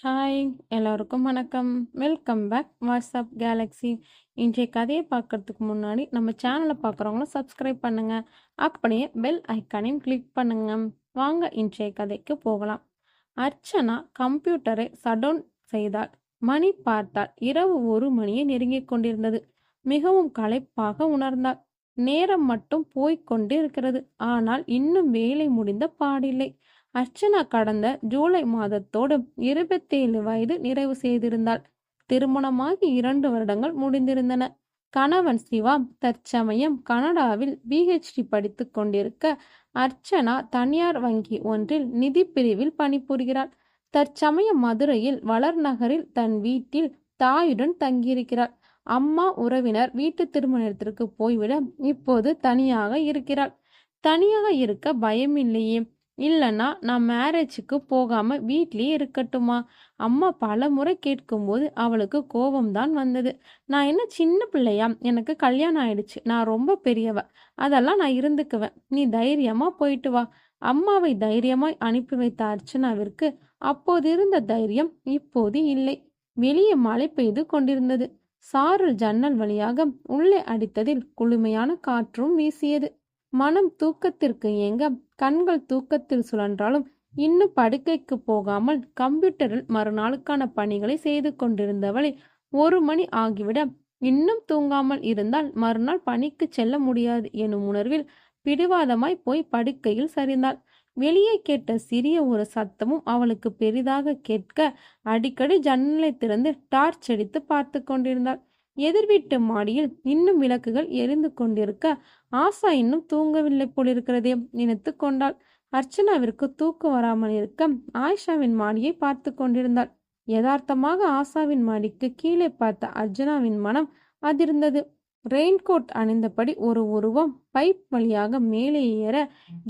Hi, எல்லோருக்கும் வணக்கம். Welcome back WhatsApp galaxy. இன்றைய கதையை பார்க்கறதுக்கு முன்னாடி நம்ம சேனலை பார்க்குறவங்களும் சப்ஸ்கிரைப் பண்ணுங்க. அப்படியே பெல் ஐக்கானையும் கிளிக் பண்ணுங்க. வாங்க இன்றைய கதைக்கு போகலாம். அர்ச்சனா கம்ப்யூட்டரை ஷட்டவுன் செய்தாள். மணி பார்த்தால் இரவு 1 மணியை நெருங்கிக் கொண்டிருந்தது. மிகவும் களைப்பாக உணர்ந்தாள். நேரம் மட்டும் போய்க்கொண்டே இருக்கிறது. ஆனால் இன்னும் வேலை முடிந்த பாடில்லை. அர்ச்சனா கடந்த ஜூலை மாதத்தோடு 27 வயது நிறைவு செய்திருந்தாள். திருமணமாகி 2 வருடங்கள் முடிந்திருந்தன. கணவன் சிவா தற்சமயம் கனடாவில் PhD படித்து கொண்டிருக்க, அர்ச்சனா தனியார் வங்கி ஒன்றில் நிதி பிரிவில் பணிபுரிகிறாள். தற்சமயம் மதுரையில் வளர் நகரில் தன் வீட்டில் தாயுடன் தங்கியிருக்கிறாள். அம்மா உறவினர் வீட்டு திருமணத்திற்கு போய்விட இப்போது தனியாக இருக்கிறாள். தனியாக இருக்க பயமில்லையே. இல்லைன்னா நான் மேரேஜுக்கு போகாம வீட்லயே இருக்கட்டுமா? அம்மா பல முறை கேட்கும்போது அவளுக்கு கோபம்தான் வந்தது. நான் என்ன சின்ன பிள்ளையா? எனக்கு கல்யாணம் ஆயிடுச்சு. நான் ரொம்ப பெரியவ. அதெல்லாம் நான் இருந்துக்குவேன். நீ தைரியமா போயிட்டு வா. அம்மாவை தைரியமாய் அனுப்பி வைத்த அர்ச்சனாவிற்கு அப்போது இருந்த தைரியம் இப்போது இல்லை. வெளியே மழை பெய்து கொண்டிருந்தது. சாரல் ஜன்னல் வழியாக உள்ளே அடித்ததில் குளுமையான காற்றும் வீசியது. மனம் தூக்கத்திற்கு ஏங்க கண்கள் தூக்கத்தில் சுழன்றாலும் இன்னும் படுக்கைக்கு போகாமல் கம்ப்யூட்டரில் மறுநாளுக்கான பணிகளை செய்து கொண்டிருந்தவளை 1 மணி ஆகிவிட இன்னும் தூங்காமல் இருந்தால் மறுநாள் பணிக்கு செல்ல முடியாது எனும் உணர்வில் பிடிவாதமாய் போய் படுக்கையில் சரிந்தாள். வெளியே கேட்ட சிறிய ஒரு சத்தமும் அவளுக்கு பெரிதாக கேட்க அடிக்கடி ஜன்னலை திறந்து டார்ச் அடித்து பார்த்து கொண்டிருந்தாள். எதிர் வீட்டு மாடியில் இன்னும் விளக்குகள் எரிந்து கொண்டிருக்க ஆசா இன்னும் தூங்கவில்லை போலிருக்கிறதே நினைத்து கொண்டாள். அர்ச்சனாவிற்கு தூக்கம் வராமல் இருக்க ஆயிஷாவின் மாடியை பார்த்து கொண்டிருந்தாள். யதார்த்தமாக ஆசாவின் மாடிக்கு கீழே பார்த்த அர்ச்சனாவின் மனம் அதிர்ந்தது. ரெயின்கோட் அணிந்தபடி ஒரு உருவம் பைப் வழியாக மேலே ஏற,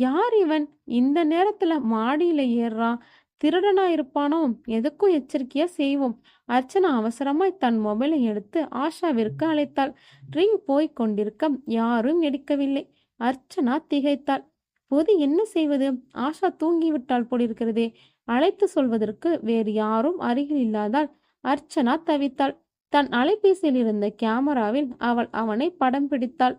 யார் இவன் இந்த நேரத்துல மாடியில ஏறான்? திருடனா இருப்பானோ? எதுக்கும் எச்சரிக்கையா செய்வோம். அர்ச்சனா அவசரமாய் தன் மொபைலை எடுத்து ஆஷாவிற்கு அழைத்தாள். ரிங் போய் கொண்டிருக்க யாரும் எடுக்கவில்லை. அர்ச்சனா திகைத்தாள். பொது என்ன செய்வது? ஆஷா தூங்கிவிட்டாள் போலிருக்கிறதே. அழைத்து சொல்வதற்கு வேறு யாரும் அருகில் இல்லாதால் அர்ச்சனா தவித்தாள். தன் அலைபேசியில் இருந்த கேமராவில் அவள் அவனை படம் பிடித்தாள்.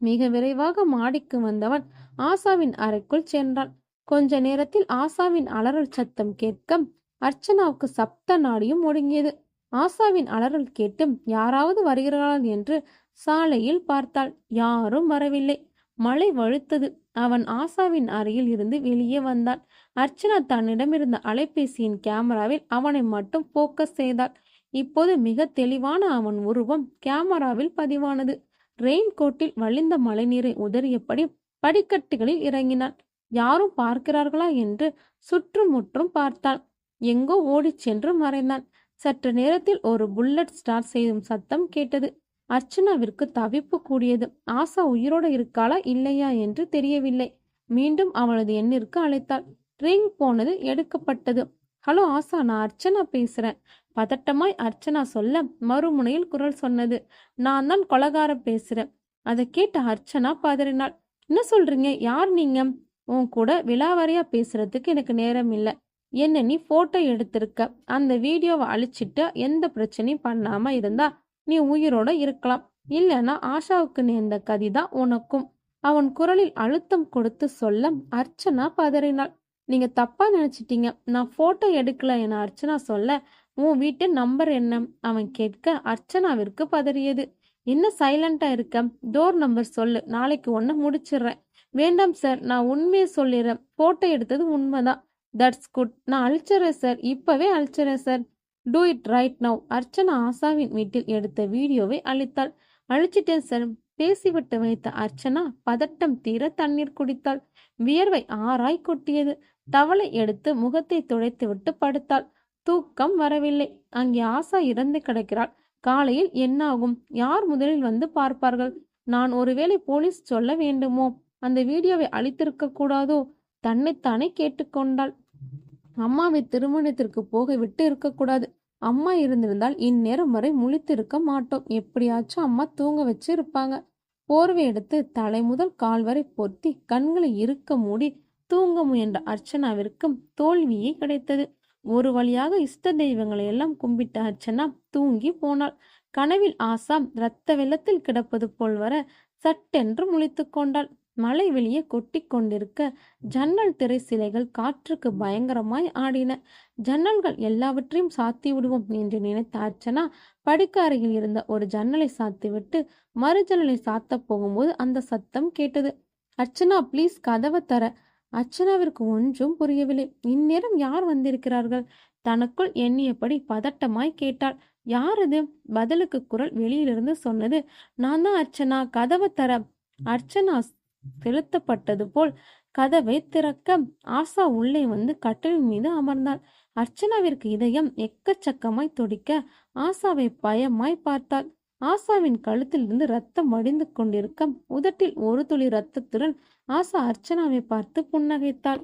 மிக விரைவாக மாடிக்கு வந்தவன் ஆசாவின் அறைக்குள் சென்றான். கொஞ்ச நேரத்தில் ஆசாவின் அலறல் சத்தம் கேட்க அர்ச்சனாவுக்கு சப்த நாடியும் ஒடுங்கியது. ஆசாவின் அலறல் கேட்டு யாராவது வருகிறார்கள் என்று சாலையில் பார்த்தாள். யாரும் வரவில்லை. மழை வழுத்தது. அவன் ஆசாவின் அறையில் இருந்து வெளியே வந்தான். அர்ச்சனா தன்னிடமிருந்த அலைபேசியின் கேமராவில் அவனை மட்டும் போக்கஸ் செய்தாள். இப்போது மிக தெளிவான அவன் உருவம் கேமராவில் பதிவானது. ரெயின் கோட்டில் வழிந்த மழைநீரை உதறியபடி படிக்கட்டுகளில் இறங்கினான். யாரும் பார்க்கிறார்களா என்று சுற்றுமுற்றும் பார்த்தான். எங்கோ ஓடிச் சென்று மறைந்தான். சற்று நேரத்தில் ஒரு புல்லட் ஸ்டார்ட் செய்யும் சத்தம் கேட்டது. அர்ச்சனாவிற்கு தவிப்பு கூடியது. ஆசா உயிரோடு இருக்காளா இல்லையா என்று தெரியவில்லை. மீண்டும் அவளது எண்ணிற்கு அழைத்தாள். ரிங் போனது, எடுக்கப்பட்டது. ஹலோ ஆசா, நான் அர்ச்சனா பேசுறேன். பதட்டமாய் அர்ச்சனா சொல்ல மறுமுனையில் குரல் சொன்னது. நான் தான் கொலகார பேசுறேன். அதை கேட்ட அர்ச்சனா பதறினாள். என்ன சொல்றீங்க? யார் நீங்க? உன் கூட விலாவரியா பேசுறதுக்கு எனக்கு நேரம் இல்லை. என்ன நீ போட்டோ எடுத்திருக்க. அந்த வீடியோவை அழிச்சிட்டு எந்த பிரச்சனையும் பண்ணாம இருந்தா நீ உயிரோட இருக்கலாம். இல்லைன்னா ஆஷாவுக்கு நேர்ந்த கதிதான் உனக்கும். அவன் குரலில் அழுத்தம் கொடுத்து சொல்ல அர்ச்சனா பதறினாள். நீங்க தப்பா நினைச்சிட்டீங்க. நான் போட்டோ எடுக்கல என அர்ச்சனா சொல்ல, உன் வீட்டு நம்பர் என்ன? அவன் கேட்க அர்ச்சனாவிற்கு பதறியது. என்ன சைலண்டா இருக்க? டோர் நம்பர் சொல்லு, நாளைக்கு ஒன்ன முடிச்சிடுறேன். வேண்டாம் சார், நான் உண்மையை சொல்லிடுறேன். போட்டோ எடுத்தது உண்மைதான். That's good. நான் அழிச்சிடுறேன் சார், இப்பவே அழிச்சிடுறேன் sir. Do it right now. Archana ஆசாவின் வீட்டில் எடுத்த வீடியோவை அழித்தாள். அழிச்சிட்டேன் சார். பேசிவிட்டு வைத்த அர்ச்சனா பதட்டம் தீர தண்ணீர் குடித்தாள். வியர்வை ஆறாய் கொட்டியது. டவலை எடுத்து முகத்தை துடைத்துவிட்டு படுத்தாள். தூக்கம் வரவில்லை. அங்கே ஆசா இறந்து கிடக்கிறாள். காலையில் என்ன ஆகும்? யார் முதலில் வந்து பார்ப்பார்கள்? நான் ஒருவேளை போலீஸ் சொல்ல வேண்டுமோ? அந்த வீடியோவை அழித்திருக்க கூடாதோ? தன்னைத்தானே கேட்டுக்கொண்டாள். அம்மாவை திருமணத்திற்கு போக விட்டு இருக்கக்கூடாது. அம்மா இருந்திருந்தால் இந்நேரம் வரை முழித்திருக்க மாட்டோம். எப்படியாச்சும் அம்மா தூங்க வச்சு இருப்பாங்க. போர்வை எடுத்து தலை முதல் கால் வரை பொத்தி கண்களை இறுக்க மூடி தூங்க முயன்ற அர்ச்சனாவிற்கும் தோல்வியே கிடைத்தது. ஒரு வழியாக இஷ்ட தெய்வங்களை எல்லாம் கும்பிட்ட அர்ச்சனா தூங்கி போனாள். கனவில் ஆசா இரத்த வெள்ளத்தில் கிடப்பது போல் வர சட்டென்று முழித்துக் கொண்டாள். மழை வெளியே கொட்டி கொண்டிருக்க ஜன்னல் திரை சிலைகள் காற்றுக்கு பயங்கரமாய் ஆடின. ஜன்னல்கள் எல்லாவற்றையும் சாத்தி விடுவோம் என்று நினைத்த அர்ச்சனா படுக்க அறையில் இருந்த ஒரு ஜன்னலை சாத்திவிட்டு மறு ஜன்னலை சாத்த போகும்போது அந்த சத்தம் கேட்டது. அர்ச்சனா, ப்ளீஸ் கதவை தர. அர்ச்சனாவிற்கு ஒன்றும் புரியவில்லை. இந்நேரம் யார் வந்திருக்கிறார்கள்? தனக்குள் எண்ணியபடி பதட்டமாய் கேட்டாள். யார் அது? பதிலுக்கு குரல் வெளியிலிருந்து சொன்னது. நான் தான் அர்ச்சனா, கதவை தர. அர்ச்சனா செலுத்தப்பட்டது போல் கதவை திறக்க ஆசா உள்ளே வந்து கட்டிலின் மீது அமர்ந்தாள். அர்ச்சனாவிற்கு இதயம் எக்கச்சக்கமாய் துடிக்க ஆசாவை பயமாய் பார்த்தாள். ஆசாவின் கழுத்திலிருந்து ரத்தம் வடிந்து கொண்டிருக்க உதட்டில் ஒரு துளி ரத்தத்துடன் ஆசா அர்ச்சனாவை பார்த்து புன்னகைத்தாள்.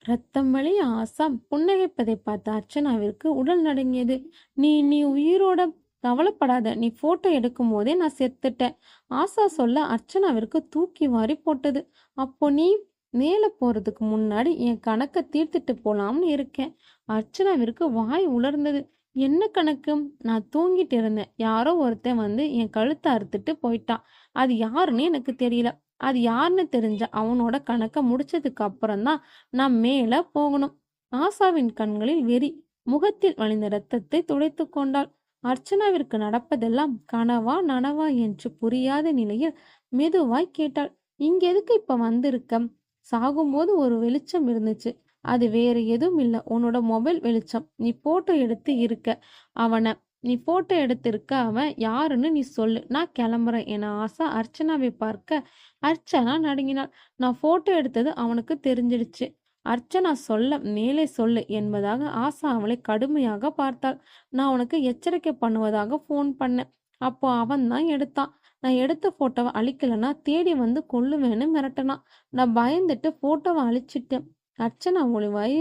ரத்தம் வழிய ஆசா புன்னகைப்பதை பார்த்த அர்ச்சனாவிற்கு உடல் நடுங்கியது. நீ நீ உயிரோட கவலைப்படாத, நீ போட்டோ எடுக்கும் போதே நான் செத்துட்டேன். ஆசா சொல்ல அர்ச்சனாவிற்கு தூக்கி வாரி போட்டது. அப்போ நீ மேலே போறதுக்கு முன்னாடி என் கணக்கை தீர்த்துட்டு போலாம்னு இருக்கேன். அர்ச்சனாவிற்கு வாய் உலர்ந்தது. என்ன கணக்கு? நான் தூங்கிட்டு இருந்தேன். யாரோ ஒருத்தன் வந்து என் கழுத்தை அறுத்துட்டு போயிட்டான். அது யாருன்னு எனக்கு தெரியல. அது யாருன்னு தெரிஞ்ச அவனோட கணக்கை முடிச்சதுக்கு அப்புறம்தான் நான் மேல போகணும். ஆசாவின் கண்களில் வெறி. முகத்தில் வழிந்த இரத்தத்தை துடைத்து கொண்டாள். அர்ச்சனாவிற்கு நடப்பதெல்லாம் கனவா நனவா என்று புரியாத நிலையில் மெதுவாய் கேட்டாள். இங்க எதுக்கு இப்ப வந்திருக்க? சாகும்போது ஒரு வெளிச்சம் இருந்துச்சு. அது வேற எதுவும் இல்லை, உன்னோட மொபைல் வெளிச்சம். நீ போட்டோ எடுத்து இருக்க அவனை. நீ போட்டோ எடுத்திருக்க அவன் யாருன்னு நீ சொல்லு, நான் கிளம்புறேன் என ஆசா அர்ச்சனாவை பார்க்க அர்ச்சனா நடுங்கினாள். நான் போட்டோ எடுத்தது அவனுக்கு தெரிஞ்சிடுச்சு. அர்ச்சனா சொல்ல மேலே சொல்லு என்பதாக ஆசா அவளை கடுமையாக பார்த்தாள். நான் உனக்கு எச்சரிக்கை பண்ணுவதாக ஃபோன் பண்ணேன். அப்போ அவன் தான் எடுத்தான். நான் எடுத்த போட்டோவை அழிக்கலன்னா தேடி வந்து கொல்லுவேன்னு மிரட்டினான். நான் பயந்துட்டு போட்டோவை அழிச்சிட்டேன். அர்ச்சனா ஒளிவாய்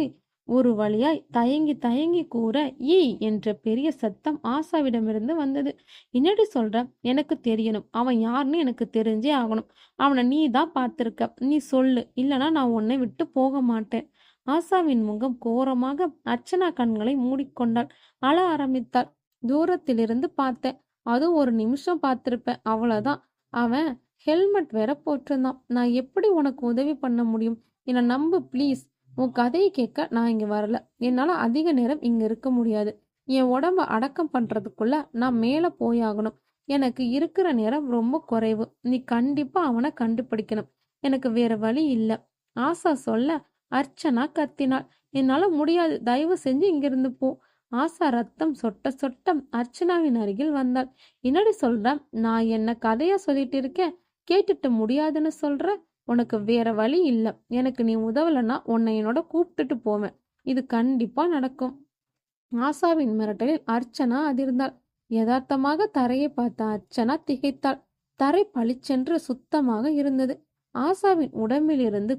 ஒரு வழியாய் தயங்கி தயங்கி கூற ஈ என்ற பெரிய சத்தம் ஆசாவிடமிருந்து வந்தது. என்னடி சொல்ற? எனக்கு தெரியணும். அவன் யாருன்னு எனக்கு தெரிஞ்சே ஆகணும். அவனை நீ தான் பார்த்திருக்க. நீ சொல்லு, இல்லைன்னா நான் உன்னை விட்டு போக மாட்டேன். ஆசாவின் முகம் கோரமாக அர்ச்சனா கண்களை மூடிக்கொண்டாள். அழ ஆரம்பித்தாள். தூரத்திலிருந்து பார்த்தேன். அதுவும் ஒரு நிமிஷம் பார்த்திருப்பேன், அவ்வளவுதான். அவன் ஹெல்மெட் வேற போட்டிருந்தான். நான் எப்படி உனக்கு உதவி பண்ண முடியும்? என்னை நம்பு ப்ளீஸ். உன் கதையை கேட்க நான் இங்க வரல. என்னால அதிக நேரம் இங்க இருக்க முடியாது. என் உடம்ப அடக்கம் பண்றதுக்குள்ள நான் மேல போயாகணும். எனக்கு இருக்கிற நேரம் ரொம்ப குறைவு. நீ கண்டிப்பா அவனை கண்டுபிடிக்கணும். எனக்கு வேற வழி இல்ல. ஆசா சொல்ல அர்ச்சனா கத்தினாள். என்னால முடியாது, தயவு செஞ்சு இங்கிருந்து போ. ஆசா ரத்தம் சொட்ட சொட்ட அர்ச்சனாவின் அருகில் வந்தாள். என்னடி சொல்ற? நான் என்ன கதையா சொல்லிட்டு இருக்கேன், கேட்டுட்டு முடியாதுன்னு சொல்ற? உனக்கு வேற வழி இல்ல. எனக்கு நீ உதவலன்னா உன்னை என்னோட கூப்பிட்டுட்டு போவேன். இது கண்டிப்பா நடக்கும். ஆசாவின் மிரட்டலில் அர்ச்சனா அதிர்ந்தாள். யதார்த்தமாக தரையை பார்த்த அர்ச்சனா திகைத்தாள். தரை பளிச்சென்று சுத்தமாக இருந்தது. ஆசாவின் உடம்பிலிருந்து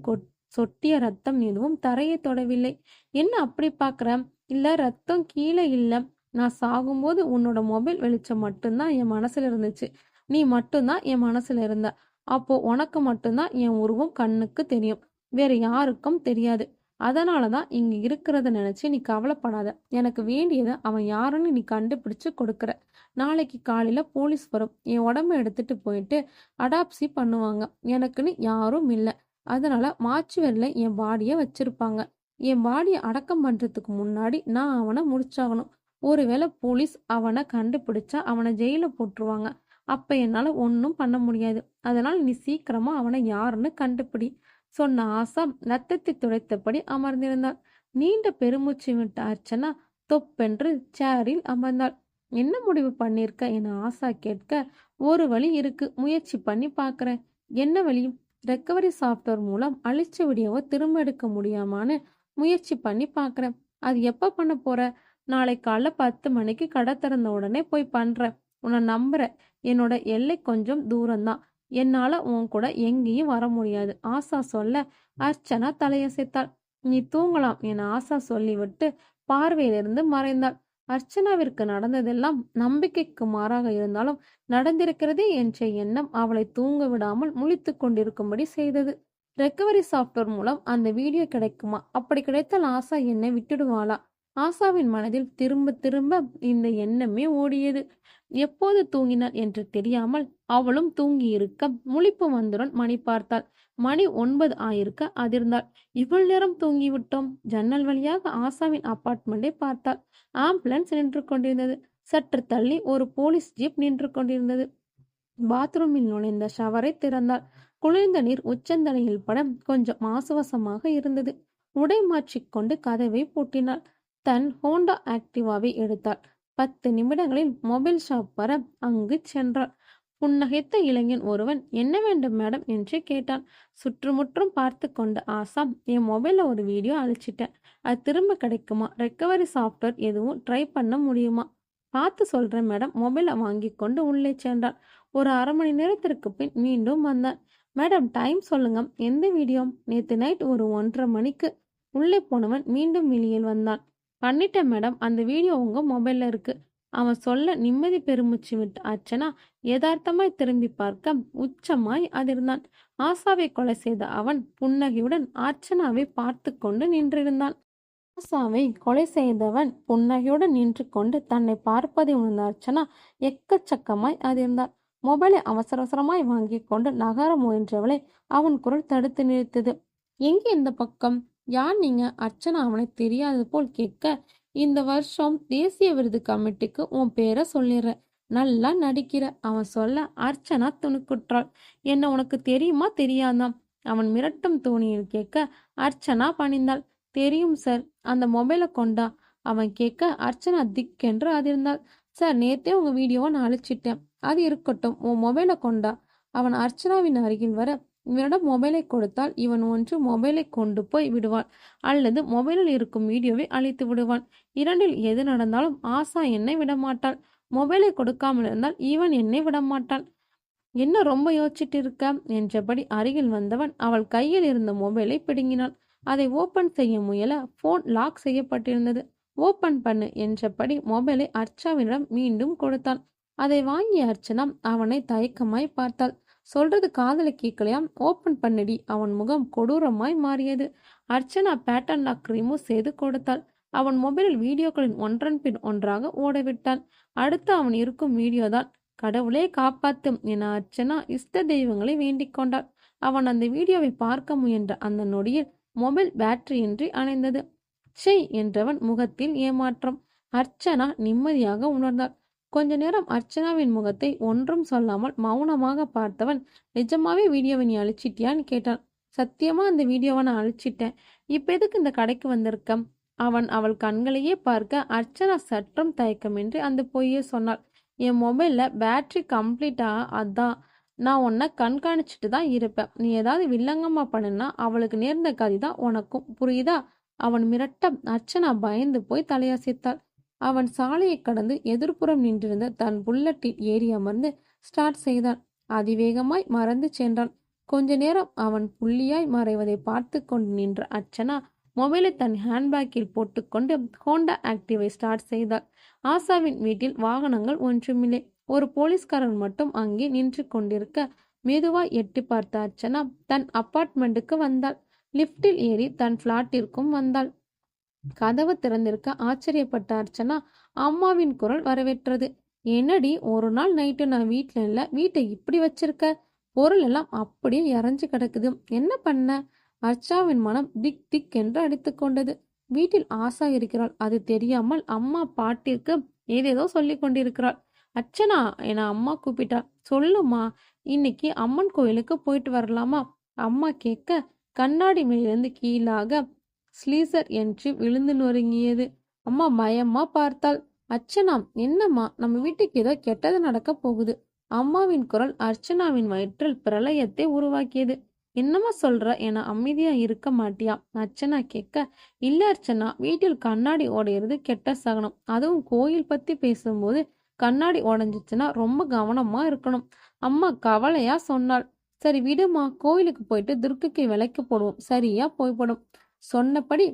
சொட்டிய ரத்தம் எதுவும் தரையை தொடவில்லை. என்ன அப்படி பாக்குற? இல்ல, ரத்தம் கீழே இல்ல. நான் சாகும்போது உன்னோட மொபைல் வெளிச்சம் மட்டும்தான் என் மனசுல இருந்துச்சு. நீ மட்டும்தான் என் மனசுல இருந்த. அப்போ உனக்கு மட்டும்தான் என் உருவம் கண்ணுக்கு தெரியும், வேற யாருக்கும் தெரியாது. அதனாலதான் இங்க இருக்கிறத நினைச்சு நீ கவலைப்படாத. எனக்கு வேண்டியதை அவன் யாருன்னு நீ கண்டுபிடிச்சு கொடுக்குற. நாளைக்கு காலையில போலீஸ் வரும். என் உடம்ப எடுத்துட்டு போயிட்டு அடாப்சி பண்ணுவாங்க. எனக்குன்னு யாரும் இல்லை. அதனால மாச்சுவரில் என் பாடியை வச்சிருப்பாங்க. என் பாடியை அடக்கம் பண்றதுக்கு முன்னாடி நான் அவனை முடிச்சாகணும். ஒருவேளை போலீஸ் அவனை கண்டுபிடிச்சா அவனை ஜெயில போட்டுருவாங்க. அப்ப என்னால ஒன்றும் பண்ண முடியாது. அதனால் நீ சீக்கிரமா அவனை யாருன்னு கண்டுபிடி சொன்ன ஆசா ரத்தத்தை துடைத்தபடி அமர்ந்திருந்தாள். நீண்ட பெருமூச்சு விட்ட அர்ச்சனா தொப்பென்று சேரில் அமர்ந்தாள். என்ன முடிவு பண்ணிருக்க என ஆசா கேட்க, ஒரு வழி இருக்கு, முயற்சி பண்ணி பாக்குறேன். என்ன வழி? ரெக்கவரி சாஃப்ட்வேர் மூலம் அழிச்ச வீடியோவை திரும்ப எடுக்க முடியாமான்னு முயற்சி பண்ணி பாக்குறேன். அது எப்ப பண்ண போற? நாளை காலைல 10 மணிக்கு கடை திறந்த உடனே போய் பண்றேன். உன்னை நம்புறேன். என்னோட எல்லை கொஞ்சம் தூரம்தான். என்னால உன் கூட எங்கேயும் வர முடியாது. ஆசா சொல்ல அர்ச்சனா தலையசைத்தாள். நீ தூங்கலாம் என ஆசா சொல்லிவிட்டு பார்வையிலிருந்து மறைந்தாள். அர்ச்சனாவிற்கு நடந்ததெல்லாம் நம்பிக்கைக்கு மாறாக இருந்தாலும் நடந்திருக்கிறதே என்ற எண்ணம் அவளை தூங்க விடாமல் முழித்து கொண்டிருக்கும்படி செய்தது. ரெக்கவரி சாஃப்ட்வேர் மூலம் அந்த வீடியோ கிடைக்குமா? அப்படி கிடைத்தால் ஆசா என்னை விட்டுடுவாளா? ஆசாவின் மனதில் திரும்ப திரும்ப இந்த எண்ணமே ஓடியது. எப்போது தூங்கினாள் என்று தெரியாமல் அவளும் தூங்கியிருக்க முழிப்பு வந்தவுடன் மணி பார்த்தாள். மணி 9 ஆயிருக்க அதிர்ந்தாள். இவ்வளவு நேரம் தூங்கிவிட்டோம். ஜன்னல் வழியாக ஆசாவின் அபார்ட்மெண்டை பார்த்தாள். ஆம்புலன்ஸ் நின்று கொண்டிருந்தது. சற்று தள்ளி ஒரு போலீஸ் ஜீப் நின்று கொண்டிருந்தது. பாத்ரூமில் நுழைந்த ஷவரை திறந்தாள். குளிர்ந்த நீர் உச்சந்தலையில் பட கொஞ்சம் ஆசுவாசமாக இருந்தது. உடை மாற்றிக்கொண்டு கதவை பூட்டினாள். தன் ஹோண்டா ஆக்டிவாவை எடுத்தாள். 10 நிமிடங்களில் மொபைல் ஷாப் வர அங்கு சென்றாள். புன்னகைத்த இளைஞன் ஒருவன் என்ன வேண்டும் மேடம் என்று கேட்டான். சுற்றுமுற்றும் பார்த்து கொண்ட ஆசாம், என் மொபைல்ல ஒரு வீடியோ அழிச்சிட்டேன். அது திரும்ப கிடைக்குமா? ரெக்கவரி சாஃப்ட்வேர் எதுவும் ட்ரை பண்ண முடியுமா? பார்த்து சொல்றேன் மேடம். மொபைலை வாங்கி கொண்டு உள்ளே சென்றான். ஒரு அரை மணி நேரத்திற்கு பின் மீண்டும் வந்தான். மேடம் டைம் சொல்லுங்க. எந்த வீடியோ? நேத்து நைட் ஒரு 1:30 மணிக்கு. உள்ளே போனவன் மீண்டும் வெளியில் வந்தான். பண்ணிட்டேன் மேடம். அந்த வீடியோ உங்க மொபைல்ல இருக்கு. அவன் சொல்ல நிம்மதி பெருமூச்சு விட்டு அர்ச்சனா யதார்த்தமாய் திரும்பி பார்க்க உச்சமாய் அதிர்ந்தான். ஆசாவை கொலை செய்த அவன் புன்னகையுடன் அர்ச்சனாவை பார்த்து கொண்டு நின்றிருந்தான். ஆசாவை கொலை செய்தவன் புன்னகையுடன் நின்று கொண்டு தன்னை பார்ப்பதை உணர்ந்த அர்ச்சனா எக்கச்சக்கமாய் அதிர்ந்தாள். மொபைலை அவசர அவசரமாய் வாங்கி கொண்டு நகர முயன்றவளை அவன் குரல் தடுத்து நிறுத்தது. எங்கே இந்த பக்கம்? யார் நீங்க? அர்ச்சனா அவனை தெரியாதது போல் கேட்க, இந்த வருஷம் தேசிய விருது கமிட்டிக்கு உன் பேரை சொல்லிடுறேன். நல்லா நடிக்கிற. அவன் சொல்ல அர்ச்சனா துணுக்குற்றாள். என்ன உனக்கு தெரியுமா தெரியாதாம்? அவன் மிரட்டும் தோணியில் கேட்க அர்ச்சனா பணிந்தாள். தெரியும் சார். அந்த மொபைலை கொண்டா. அவன் கேட்க அர்ச்சனா திக்கென்று அதிர்ந்தாள். சார் நேத்தே உங்க வீடியோவை நான் அழிச்சிட்டேன். அது இருக்கட்டும், உன் மொபைலை கொண்டா. அவன் அர்ச்சனாவின் அருகில் வர, இவனிடம் மொபைலை கொடுத்தால் இவன் ஒன்று மொபைலை கொண்டு போய் விடுவான், அல்லது மொபைலில் இருக்கும் வீடியோவை அழித்து விடுவான். இரண்டில் எது நடந்தாலும் ஆசா என்னை விடமாட்டாள். மொபைலை கொடுக்காமல் இருந்தால் இவன் என்னை விடமாட்டான். என்ன ரொம்ப யோசிச்சுட்டு இருக்க என்றபடி அருகில் வந்தவன் அவள் கையில் இருந்த மொபைலை பிடுங்கினான். அதை ஓபன் செய்ய முயல போன் லாக் செய்யப்பட்டிருந்தது. ஓபன் பண்ணு என்றபடி மொபைலை அர்ச்சாவினிடம் மீண்டும் கொடுத்தான். அதை வாங்கிய அர்ச்சனா அவனை தயக்கமாய் பார்த்தாள். சொல்றது காதல கேட்கலையாம். ஓபன் பண்ணடி. அவன் முகம் கொடூரமாய் மாறியது. அர்ச்சனா பேட்டர்ன் லாக் ரிமூவ் செய்து கொடுத்தாள். அவன் மொபைலில் வீடியோக்களின் ஒன்றன் பின் ஒன்றாக ஓடவிட்டான். அடுத்து அவன் இருக்கும் வீடியோதான். கடவுளே காப்பாத்தும் என அர்ச்சனா இஷ்ட தெய்வங்களை வேண்டிக் கொண்டாள். அவன் அந்த வீடியோவை பார்க்க முயன்ற அந்த நொடியில் மொபைல் பேட்டரியின்றி அணைந்தது. ஷெய் என்றவன் முகத்தில் ஏமாற்றம். அர்ச்சனா நிம்மதியாக உணர்ந்தாள். கொஞ்ச நேரம் அர்ச்சனாவின் முகத்தை ஒன்றும் சொல்லாமல் மௌனமாக பார்த்தவன், நிஜமாவே வீடியோவை நீ அழிச்சிட்டியான்னு கேட்டான். சத்தியமா அந்த வீடியோவை நான் அழிச்சிட்டேன். இப்ப எதுக்கு இந்த கடைக்கு வந்திருக்க? அவன் அவள் கண்களையே பார்க்க அர்ச்சனா சற்றும் தயக்கமின்றி அந்த பொய்யை சொன்னாள். என் மொபைல்ல பேட்டரி கம்ப்ளீட்டா, அதான். நான் உன்னை கண்காணிச்சுட்டு தான் இருப்பேன். நீ ஏதாவது வில்லங்கமா பண்ணுனா அவளுக்கு நேர்ந்த கதி தான் உனக்கும், புரியுதா? அவன் மிரட்ட அர்ச்சனா பயந்து போய் தலையசைத்தாள். அவன் சாலையை கடந்து எதிர்ப்புறம் நின்றிருந்த தன் புல்லட்டில் ஏறி அமர்ந்து ஸ்டார்ட் செய்தான். அதிவேகமாய் மறந்து சென்றான். கொஞ்ச நேரம் அவன் புள்ளியாய் மறைவதை பார்த்து கொண்டு நின்ற அர்ச்சனா மொபைலை தன் ஹேண்ட்பேக்கில் போட்டுக்கொண்டு ஹோண்டா ஆக்டிவை ஸ்டார்ட் செய்தாள். ஆசாவின் வீட்டில் வாகனங்கள் ஒன்றுமில்லை. ஒரு போலீஸ்காரன் மட்டும் அங்கே நின்று கொண்டிருக்க மெதுவாய் எட்டி பார்த்த அர்ச்சனா தன் அப்பார்ட்மெண்ட்டுக்கு வந்தாள். லிப்டில் ஏறி தன் பிளாட்டிற்கும் வந்தாள். கதவு திறந்திருக்க ஆச்சரியப்பட்ட அர்ச்சனா அம்மாவின் குரல் வரவேற்றது. என்னடி, ஒரு நாள் நைட்டு நான் வீட்டில் இல்லை, வீட்டை இப்படி வச்சிருக்க? பொருள் எல்லாம் அப்படியே இறஞ்சு கிடக்குது. என்ன பண்ண? அர்ச்சாவின் மனம் திக் திக் என்று அடித்து கொண்டது. வீட்டில் ஆசா இருக்கிறாள். அது தெரியாமல் அம்மா பாட்டிற்கு ஏதேதோ சொல்லி கொண்டிருக்கிறாள். அர்ச்சனா என அம்மா கூப்பிட்டா. சொல்லுமா, இன்னைக்கு அம்மன் கோயிலுக்கு போயிட்டு வரலாமா? அம்மா கேட்க கண்ணாடி மேலிருந்து கீழாக ஸ்லீசர் என்று விழுந்து நொறுங்கியது. அம்மா பயமா பார்த்தாள். அர்ச்சனா, என்னம்மா, நம்ம வீட்டுக்கு ஏதோ கெட்டது நடக்க போகுது. அம்மாவின் குரல் அர்ச்சனாவின் வயிற்றில் பிரளயத்தை உருவாக்கியது. என்னம்மா சொல்ற என அமைதியா இருக்க மாட்டியா? அர்ச்சனா கேட்க, இல்ல அர்ச்சனா, வீட்டில் கண்ணாடி உடையிறது கெட்ட சகனம். அதுவும் கோயில் பத்தி பேசும்போது கண்ணாடி உடஞ்சிச்சுன்னா ரொம்ப கவனமா இருக்கணும். அம்மா கவலையா சொன்னாள். சரி விடுமா, கோயிலுக்கு போயிட்டு துர்க்கைக்கு விளக்கு போடுவோம், சரியா போய்படும். சொன்னபடி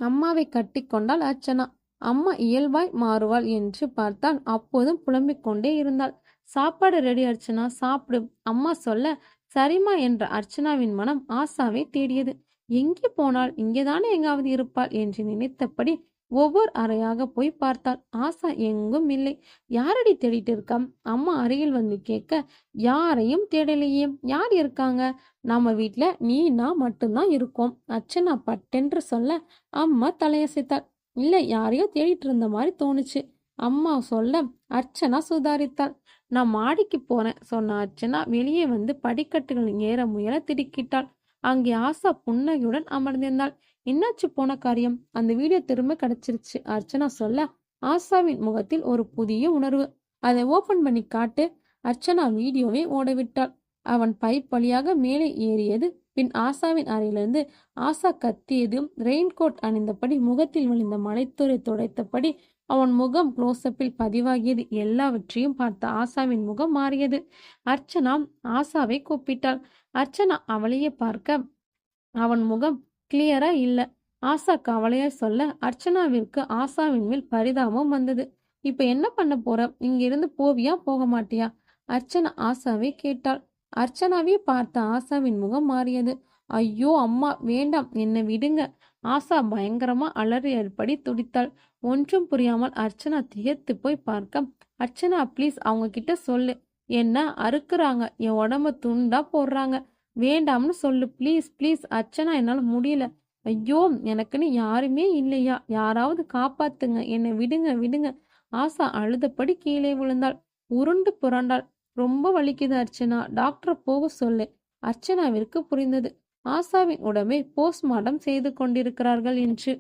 அம்மாவை கட்டி கொண்டாள் அர்ச்சனா. அம்மா இயல்பாய் மாறுவாள் என்று பார்த்தால் அப்போதும் புலம்பிக் கொண்டே இருந்தாள். சாப்பாடு ரெடி அர்ச்சனா, சாப்பிடு. அம்மா சொல்ல சரிம்மா என்ற அர்ச்சனாவின் மனம் ஆசாவை தேடியது. எங்கே போனாள்? இங்கேதானே எங்காவது இருப்பாள் என்று நினைத்தபடி ஒவ்வொரு அறையாக போய் பார்த்தாள். ஆசா எங்கும் இல்லை. யாரடி தேடிட்டு இருக்கா? அம்மா அருகில் வந்து கேட்க, யாரையும் தேடலையே. யார் இருக்காங்க? நம்ம வீட்ல நீ நான் மட்டும்தான் இருக்கோம். அர்ச்சனா பட்டென்று சொல்ல அம்மா தலையசைத்தாள். இல்ல, யாரையோ தேடிட்டு இருந்த மாதிரி தோணுச்சு. அம்மா சொல்ல அர்ச்சனா சுதாரித்தாள். நான் மாடிக்கு போறேன் சொன்ன அர்ச்சனா வெளியே வந்து படிக்கட்டுகள் ஏற முயல திடுக்கிட்டாள். அங்கே ஆசா புன்னகையுடன் அமர்ந்திருந்தாள். என்னாச்சு போன காரியம்? அந்த வீடியோ திரும்ப கிடைச்சிருச்சு அர்ச்சனா சொல்ல ஆசாவின் முகத்தில் ஒரு புதிய உணர்வு. அதை ஓபன் பண்ணி காட்டு. அர்ச்சனா வீடியோவை ஓடவிட்டாள். அவன் பைப் வழியாக மேலே ஏறியது. பின் ஆசாவின் அறையிலிருந்து ஆசா கத்தியதும் ரெயின்கோட் அணிந்தபடி முகத்தில் விழுந்த மலைத்துறை துடைத்தபடி அவன் முகம் க்ளோஸ்அப்பில் பதிவாகியது. எல்லாவற்றையும் பார்த்த ஆசாவின் முகம் மாறியது. அர்ச்சனா ஆசாவை கூப்பிட்டாள். அர்ச்சனா அவளையே பார்க்க அவன் முகம் கிளியரா இல்ல. ஆசா கவலையா சொல்ல அர்ச்சனாவிற்கு ஆசாவின் மேல் பரிதாபம் வந்தது. இப்ப என்ன பண்ண போற? இங்கிருந்து போவியா போக மாட்டியா? அர்ச்சனா ஆசாவை கேட்டாள். அர்ச்சனாவே பார்த்த ஆசாவின் முகம் மாறியது. ஐயோ அம்மா, வேண்டாம், என்னை விடுங்க. ஆசா பயங்கரமா அலறியபடி துடித்தாள். ஒன்றும் புரியாமல் அர்ச்சனா திகைத்து போய் பார்க்க, அர்ச்சனா ப்ளீஸ் அவங்க கிட்ட சொல்லு. என்ன அறுக்குறாங்க, என் உடம்ப துண்டா போடுறாங்க. வேண்டாம்னு சொல்லு ப்ளீஸ் ப்ளீஸ். அர்ச்சனா, என்னால முடியல. ஐயோ, எனக்குன்னு யாருமே இல்லையா? யாராவது காப்பாத்துங்க, என்னை விடுங்க விடுங்க. ஆசா அழுதபடி கீழே விழுந்தாள். உருண்டு புரண்டாள். ரொம்ப வலிக்குது அர்ச்சனா, டாக்டரை போக சொல்லு. அர்ச்சனாவிற்கு புரிந்தது. ஆசாவின் உடம்பை போஸ்ட்மார்ட்டம் செய்து கொண்டிருக்கிறார்கள் என்று.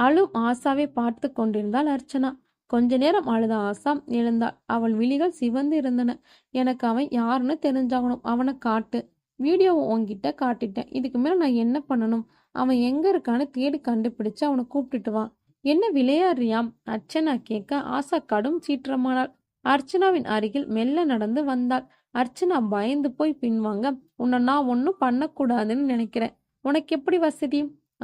அழும் ஆசாவை பார்த்து கொண்டிருந்தாள் அர்ச்சனா. கொஞ்ச நேரம் அழுத ஆசா எழுந்தாள். அவள் விழிகள் சிவந்து இருந்தன. எனக்கு அவன் யாருன்னு தெரிஞ்சாகணும். அவனை காட்டு. வீடியோவை உன்கிட்ட காட்டிட்டேன். இதுக்கு மேல நான் என்ன பண்ணணும்? அவன் எங்க இருக்கான்னு தேடி கண்டுபிடிச்சு அவனை கூப்பிட்டுட்டு வா. என்ன விளையாடுறியாம்? அர்ச்சனா கேட்க ஆசா கடும் சீற்றமானாள். அர்ச்சனாவின் அருகில் மெல்ல நடந்து வந்தாள். அர்ச்சனா பயந்து போய் பின்வாங்க, உன்னை நான் ஒன்னும் பண்ணக்கூடாதுன்னு நினைக்கிறேன். உனக்கு எப்படி வசதி?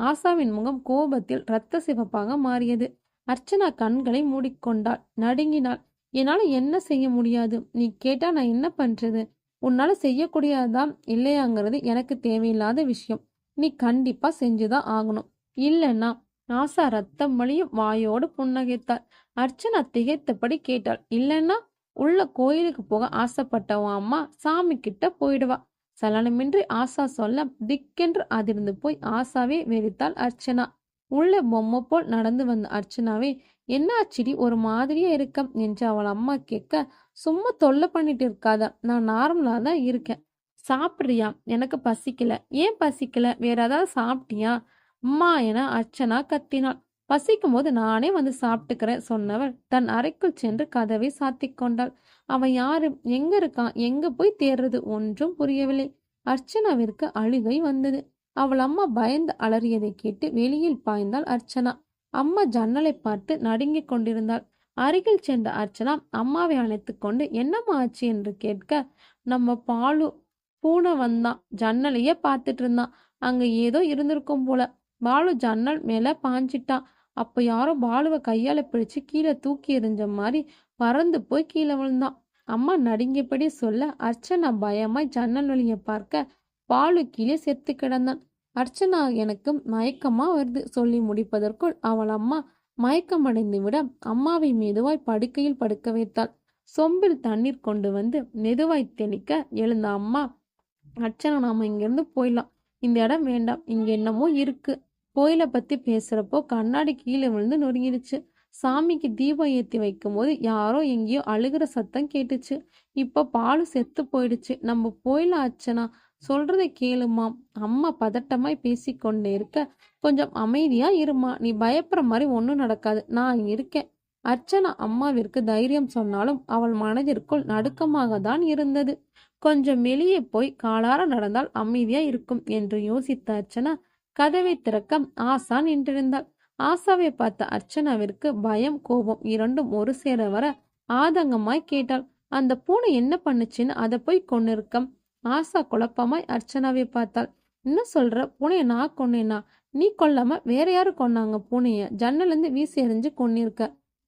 ஆசாவின் முகம் கோபத்தில் இரத்த சிவப்பாக மாறியது. அர்ச்சனா கண்களை மூடிக்கொண்டாள். நடுங்கினாள். என்னால என்ன செய்ய முடியாது? நீ கேட்டா நான் என்ன பண்றது? உன்னால செய்யக்கூடியதான் இல்லையாங்கிறது எனக்கு தேவையில்லாத விஷயம். நீ கண்டிப்பா செஞ்சுதான் ஆகணும். இல்லைன்னா? ஆசா ரத்தம் வழியும் வாயோடு புன்னகைத்தாள். அர்ச்சனா திகைத்தபடி கேட்டாள். இல்லைன்னா? உள்ள கோயிலுக்கு போக ஆசைப்பட்டவன் அம்மா சாமி கிட்ட போயிடுவா. சலனமின்றி ஆசா சொல்ல திக்கென்று அதிர்ந்து போய் ஆசாவே வெறித்தாள் அர்ச்சனா. உள்ள பொம்மை போல் நடந்து வந்த அர்ச்சனாவே, என்ன ஆச்சிடி ஒரு மாதிரியா இருக்க என்று அவள் அம்மா கேட்க, சும்மா தொல்லை பண்ணிட்டு இருக்காத, நான் நார்மலா தான் இருக்கேன். சாப்பிட்றியா? எனக்கு பசிக்கல. ஏன் பசிக்கல? வேற ஏதாவது சாப்பிட்டியா? அம்மா என அர்ச்சனா கத்தினாள். பசிக்கும் போது நானே வந்து சாப்பிட்டுக்கிறேன் சொன்னவள் தன் அறைக்குள் சென்று கதவை சாத்திக் கொண்டாள். அவன் யாரு? எங்க இருக்கான்? எங்க போய் தேடுறது? ஒன்றும் புரியவில்லை. அர்ச்சனாவிற்கு அழுகை வந்தது. அவள் அம்மா பயந்து அலறியதை கேட்டு வெளியில் பாய்ந்தாள் அர்ச்சனா. அம்மா ஜன்னலை பார்த்து நடுங்கிக் கொண்டிருந்தாள். அருகில் சென்ற அர்ச்சனா அம்மாவை அணைத்து கொண்டு என்னம்மா ஆச்சு என்று கேட்க, நம்ம பாலு பூனை வந்தான், ஜன்னலையே பார்த்துட்டு இருந்தான். அங்க ஏதோ இருந்திருக்கும் போல. பாலு ஜன்னல் மேல பாஞ்சிட்டான். அப்ப யாரோ பாலுவை கையால பிடிச்சு கீழே தூக்கி எறிஞ்ச மாதிரி பறந்து போய் கீழே விழுந்தான். அம்மா நடுங்கியபடி சொல்ல அர்ச்சனா பயமாய் ஜன்னல் வழியை பார்க்க பாலு கீழே செத்து கிடந்தான். அர்ச்சனா, எனக்கு மயக்கமா வருது சொல்லி முடிப்பதற்குள் அவள் அம்மா மயக்கமடைந்து விட அம்மாவை மெதுவாய் படுக்கையில் படுக்க வைத்தாள். சொம்பில் தண்ணீர் கொண்டு வந்து மெதுவாய் தெளிக்க எழுந்த அம்மா, அர்ச்சனா, நாம இங்கிருந்து போயிடலாம். இந்த இடம் வேண்டாம். இங்க என்னமோ இருக்கு. கோயிலை பத்தி பேசுறப்போ கண்ணாடி கீழே விழுந்து நொறுங்கிடுச்சு. சாமிக்கு தீபம் ஏத்தி வைக்கும் போது யாரோ எங்கேயோ அழுகிற சத்தம் கேட்டுச்சு. இப்ப பாலு செத்து போயிடுச்சு. நம்ம போயிடலாம் அர்ச்சனா, சொல்றதை கேளுமா. அம்மா பதட்டமாய் பேசிக்கொண்டே இருக்க, கொஞ்சம் அமைதியா இருமா. நீ பயப்படுற மாதிரி ஒன்றும் நடக்காது. நான் இருக்கேன். அர்ச்சனா அம்மாவிற்கு தைரியம் சொன்னாலும் அவள் மனதிற்குள் நடுக்கமாக தான் இருந்தது. கொஞ்சம் வெளியே போய் காலார நடந்தால் அமைதியா இருக்கும் என்று யோசித்த அர்ச்சனா கதவை திறக்க ஆசா நின்றிருந்தாள். ஆசாவை பார்த்த அர்ச்சனாவிற்கு பயம் கோபம் இரண்டும் ஒரு சேர வர ஆதங்கமாய் கேட்டாள், அந்த பூனை என்ன பண்ணுச்சுன்னு அதை போய் கொண்டு இருக்க. ஆசா குழப்பமாய் அர்ச்சனாவை பார்த்தாள். என்ன சொல்ற? பூனைய நான் கொன்னேனா? நீ கொல்லாம வேற யாரு கொன்னாங்க பூனைய? ஜன்னலிருந்து வீசி எறிஞ்சு கொன்னிருக்க.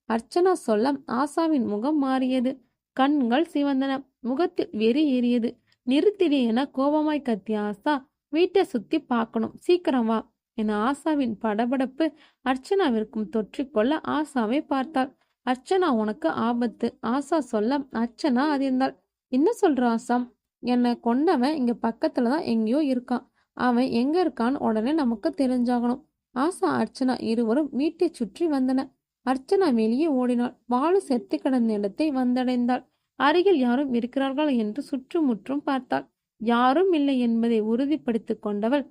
அர்ச்சனா சொல்ல ஆசாவின் முகம் மாறியது. கண்கள் சிவந்தன. முகத்தில் வெறி ஏறியது. நிறுத்திடு என கோபமாய் கத்திய ஆசா, வீட்டை சுத்தி பார்க்கணும், சீக்கிரம் வா என ஆசாவின் படபடப்பு அர்ச்சனாவிற்கும் தொற்றிக்கொள்ள ஆசாவை பார்த்தாள். அர்ச்சனா, உனக்கு ஆபத்து. ஆசா சொல்ல அர்ச்சனா அதிர்ந்தாள். என்ன சொல்ற ஆசா? என்னை கொண்டவன் இங்க பக்கத்துலதான் எங்கேயோ இருக்கான். அவன் எங்க இருக்கான்னு உடனே நமக்கு தெரிஞ்சாகணும். ஆசா அர்ச்சனா இருவரும் வீட்டை சுற்றி வந்தன. அர்ச்சனா வெளியே ஓடினாள். பாலு செத்து கிடந்த இடத்தை வந்தடைந்தாள். அருகில் யாரும் இருக்கிறார்கள் என்று சுற்றுமுற்றும் பார்த்தாள். யாரும் இல்லை என்பதை உறுதிப்படுத்திக் கொண்டவள்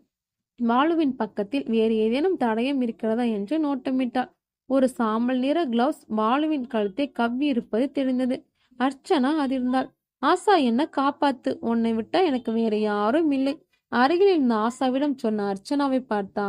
பாலுவின் பக்கத்தில் வேறு ஏதேனும் தடயம் இருக்கிறதா என்று நோட்டமிட்டாள். ஒரு சாம்பல் நிற கிளவுஸ் பாலுவின் கழுத்தை கவ்வி இருப்பது தெரிந்தது. அர்ச்சனா அதிர்ந்தாள். ஆசா, என்ன காப்பாத்து, உன்னை விட்டா எனக்கு வேற யாரும் இல்லை. அருகில் இருந்த ஆசாவிடம் சொன்ன அர்ச்சனாவை பார்த்த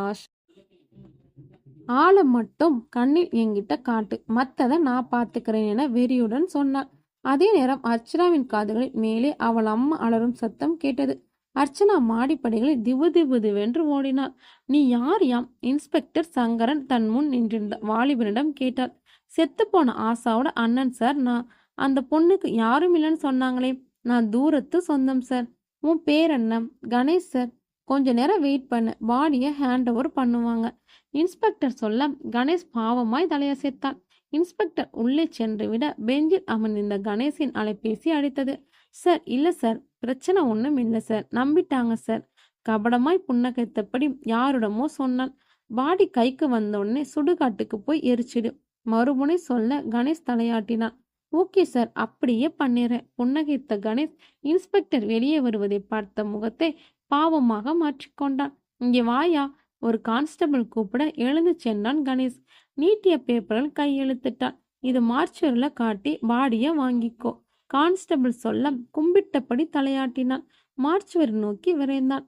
ஆளை மட்டும் கண்ணில் என்கிட்ட காட்டு, மத்ததை நான் பார்த்துக்கிறேன் என வெறியுடன் சொன்னாள். அதே நேரம் அர்ச்சனாவின் காதுகளில் மேலே அவள் அம்மா அலறும் சத்தம் கேட்டது. அர்ச்சனா மாடிப்படிகளில் திவு திவு திவென்று ஓடினாள். நீ யார் யாம்? இன்ஸ்பெக்டர் சங்கரன் தன் முன் நின்றிருந்த வாலிபனிடம் கேட்டாள். செத்துப்போன ஆசாவோட அண்ணன் சார். நான் அந்த பொண்ணுக்கு யாரும் இல்லைன்னு சொன்னாங்களே. நான் தூரத்து சொந்தம் சார். உன் பேர் என்ன? கணேஷ் சார். கொஞ்ச நேரம் வெயிட் பண்ண, பாடியை ஹேண்ட் ஓவர் பண்ணுவாங்க. இன்ஸ்பெக்டர் சொல்ல கணேஷ் பாவமாய் தலையசைத்தான். இன்ஸ்பெக்டர் உள்ளே சென்று விட பெஞ்சில் அமர்ந்திருந்த கணேஷின் அலைபேசி அடித்தது. சார், இல்ல சார், பிரச்சனை ஒன்றும் இல்லை சார், நம்பிட்டாங்க சார். கபடமாய் புன்னகைத்தபடி யாரிடமோ சொன்னான். பாடி கைக்கு வந்த உடனே சுடுகாட்டுக்கு போய் எரிச்சிடு. மறுமுனை சொல்ல கணேஷ் தலையாட்டினான். ஓகே சார், அப்படியே பண்ணிடுறேன். புன்னகைத்த கணேஷ் இன்ஸ்பெக்டர் வெளியே வருவதை பார்த்த முகத்தை பாவமாக மாற்றிக்கொண்டான். இங்கே வாயா, ஒரு கான்ஸ்டபிள் கூப்பிட எழுந்து சென்றான் கணேஷ். நீட்டிய பேப்பரில் கையெழுத்திட்டான். இது மார்ச்சரில் காட்டி பாடியை வாங்கிக்கோ. கான்ஸ்டபிள் சொல்ல கும்பிட்டபடி தலையாட்டினான். மார்ச்சுவரி நோக்கி விரைந்தான்.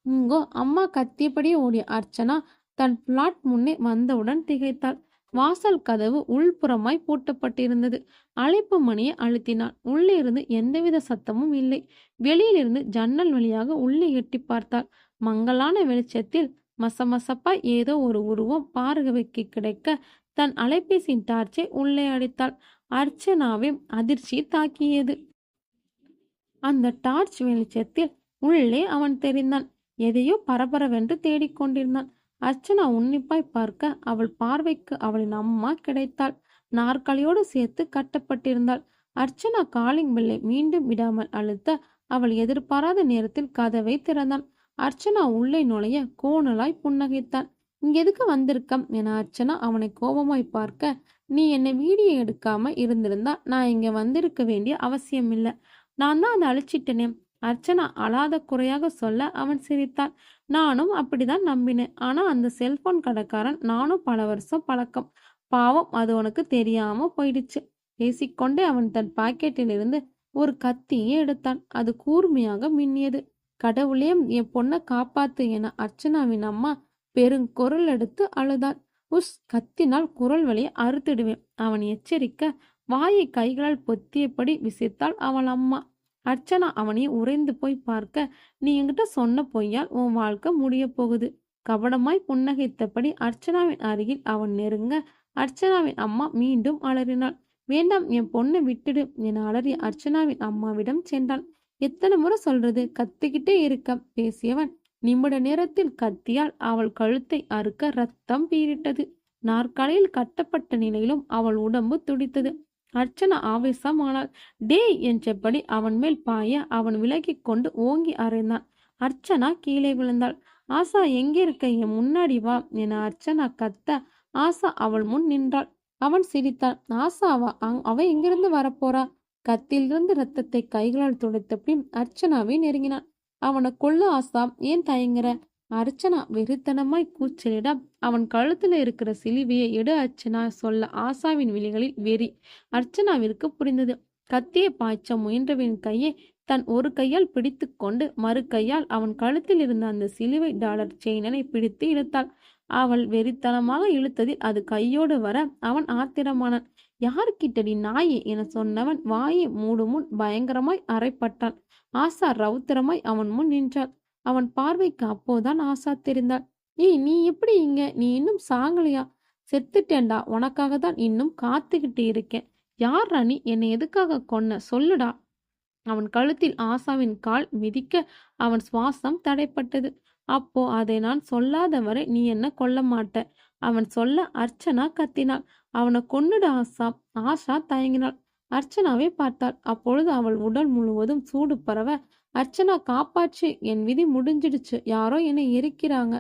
இங்கோ அம்மா கத்தியபடி ஓடிய அர்ச்சனா தன் பிளாட் முன்னே வந்தவுடன் திகைத்தாள். வாசல் கதவு உள்புறமாய் பூட்டப்பட்டிருந்தது. அழைப்பு மணியை அழுத்தினாள். உள்ளே இருந்து எந்தவித சத்தமும் இல்லை. வெளியிலிருந்து ஜன்னல் வழியாக உள்ளே எட்டி பார்த்தாள். மங்கலான வெளிச்சத்தில் மசமசப்பாய் ஏதோ ஒரு உருவம் பார்வைக்கு கிடைக்க தன் அலைபேசியின் டார்ச்சை உள்ளே அடித்தாள். அர்ச்சனாவை அதிர்ச்சி தாக்கியது. அந்த டார்ச் வெளிச்சத்தில் உள்ளே அவன் தெரிந்தான். எதையோ பரபரவென்று தேடிக்கொண்டிருந்தான். அர்ச்சனா உன்னிப்பாய் பார்க்க அவள் பார்வைக்கு அவளின் அம்மா கிடைத்தாள். நாற்காலியோடு சேர்த்து கட்டப்பட்டிருந்தாள். அர்ச்சனா காலிங் பெல்லை மீண்டும் விடாமல் அழுத்த அவள் எதிர்பாராத நேரத்தில் கதவை திறந்தான். அர்ச்சனா உள்ளே நுழைய கோணலாய் புன்னகைத்தான். இங்க எதுக்கு வந்திருக்கம் என அர்ச்சனா அவனை கோபமாய் பார்க்க, நீ என்னை வீடியோ எடுக்காம இருந்திருந்தா நான் இங்க வந்திருக்க வேண்டிய அவசியம் இல்லை. நான் தான் அதை அழிச்சிட்டேனே. அர்ச்சனா அழாத குறையாக சொல்ல அவன் சிரித்தான். நானும் அப்படிதான் நம்பினேன். ஆனா அந்த செல்போன் கடைக்காரன் நானும் பல வருஷம் பழக்கம். பாவம், அது உனக்கு தெரியாம போயிடுச்சு. பேசிக்கொண்டே அவன் தன் பாக்கெட்டில் இருந்து ஒரு கத்தியை எடுத்தான். அது கூர்மையாக மின்னியது. கடவுளே, என் பொண்ணை காப்பாத்து என அர்ச்சனாவின் அம்மா பெருங்குரல் எடுத்து அழுதாள். உஸ், கத்தினால் குரல் வழியை அறுத்திடுவேன் அவன் எச்சரிக்க வாயை கைகளால் பொத்தியபடி விசித்தாள் அவள் அம்மா. அர்ச்சனா அவனை உறைந்து போய் பார்க்க, நீ என்கிட்ட சொன்ன பொய்யால் உன் வாழ்க்கை முடிய போகுது. கபடமாய் புன்னகைத்தபடி அர்ச்சனாவின் அருகில் அவன் நெருங்க அர்ச்சனாவின் அம்மா மீண்டும் அலறினாள். வேண்டாம், என் பொண்ணை விட்டுடு என அலறிய அர்ச்சனாவின் அம்மாவிடம் சென்றான். எத்தனை முறை சொல்றது, கத்திக்கிட்டே இருக்க பேசியவன் நிமிட நேரத்தில் கத்தியால் அவள் கழுத்தை அறுக்க ரத்தம் பீரிட்டது. நாற்காலியில் கட்டப்பட்ட நிலையிலும் அவள் உடம்பு துடித்தது. அர்ச்சனா ஆவேசமானாள். டேய் என்றபடி அவன் மேல் பாய அவன் விலகி கொண்டு ஓங்கி அறைந்தான். அர்ச்சனா கீழே விழுந்தாள். ஆசா, எங்கே இருக்க, என் முன்னாடி வா என அர்ச்சனா கத்த ஆசா அவள் முன் நின்றாள். அவன் சிரித்தான். ஆசாவா? அவ எங்கிருந்து வரப்போறா? கத்திலிருந்து ரத்தத்தை கைகளால் துடைத்த பின் அர்ச்சனாவை நெருங்கினான். அவனை கொல்ல ஆசா, ஏன் தயங்குற? அர்ச்சனா வெறித்தனமாய் கூச்சலிட அவன் கழுத்துல இருக்கிற சிலுவையை எடு அர்ச்சனா சொல்ல ஆசாவின் விழிகளில் வெறி அர்ச்சனாவிற்கு புரிந்தது. கத்தியை பாய்ச்ச முயன்றவின் கையை தன் ஒரு கையால் பிடித்து கொண்டு மறு கையால் அவன் கழுத்தில் இருந்த அந்த சிலுவை டாலர் செயினனை பிடித்து இழுத்தாள். அவள் வெறித்தனமாக இழுத்ததில் அது கையோடு வர அவன் ஆத்திரமானான். யாருக்கிட்டடி நாயே என சொன்னவன் வாயை மூடும் முன் பயங்கரமாய் அறைப்பட்டான். ஆசா ரவுத்திரமாய் அவன் முன் நின்றாள். அவன் பார்வைக்கு அப்போதான் ஆசா தெரிந்தாள். ஏய், நீ எப்படி இங்க? நீ இன்னும் சாங்கலையா? செத்துட்டேன்டா, உனக்காக தான் இன்னும் காத்துக்கிட்டு இருக்கேன். யார் ராணி? என்னை எதுக்காக கொன்ன? சொல்லுடா. அவன் கழுத்தில் ஆசாவின் கால் மிதிக்க அவன் சுவாசம் தடைப்பட்டது. அப்போ அதை நான் சொல்லாத வரை நீ என்ன கொல்ல மாட்ட. அவன் சொல்ல அர்ச்சனா கத்தினாள். அவனை கொன்னுடு ஆசா. ஆஷா தயங்கினாள். அர்ச்சனாவை பார்த்தாள். அப்பொழுது அவள் உடல் முழுவதும் சூடு பரவ, அர்ச்சனா காப்பாற்று, என் விதி முடிஞ்சிடுச்சு, யாரோ என்னை எரிக்கிறாங்க.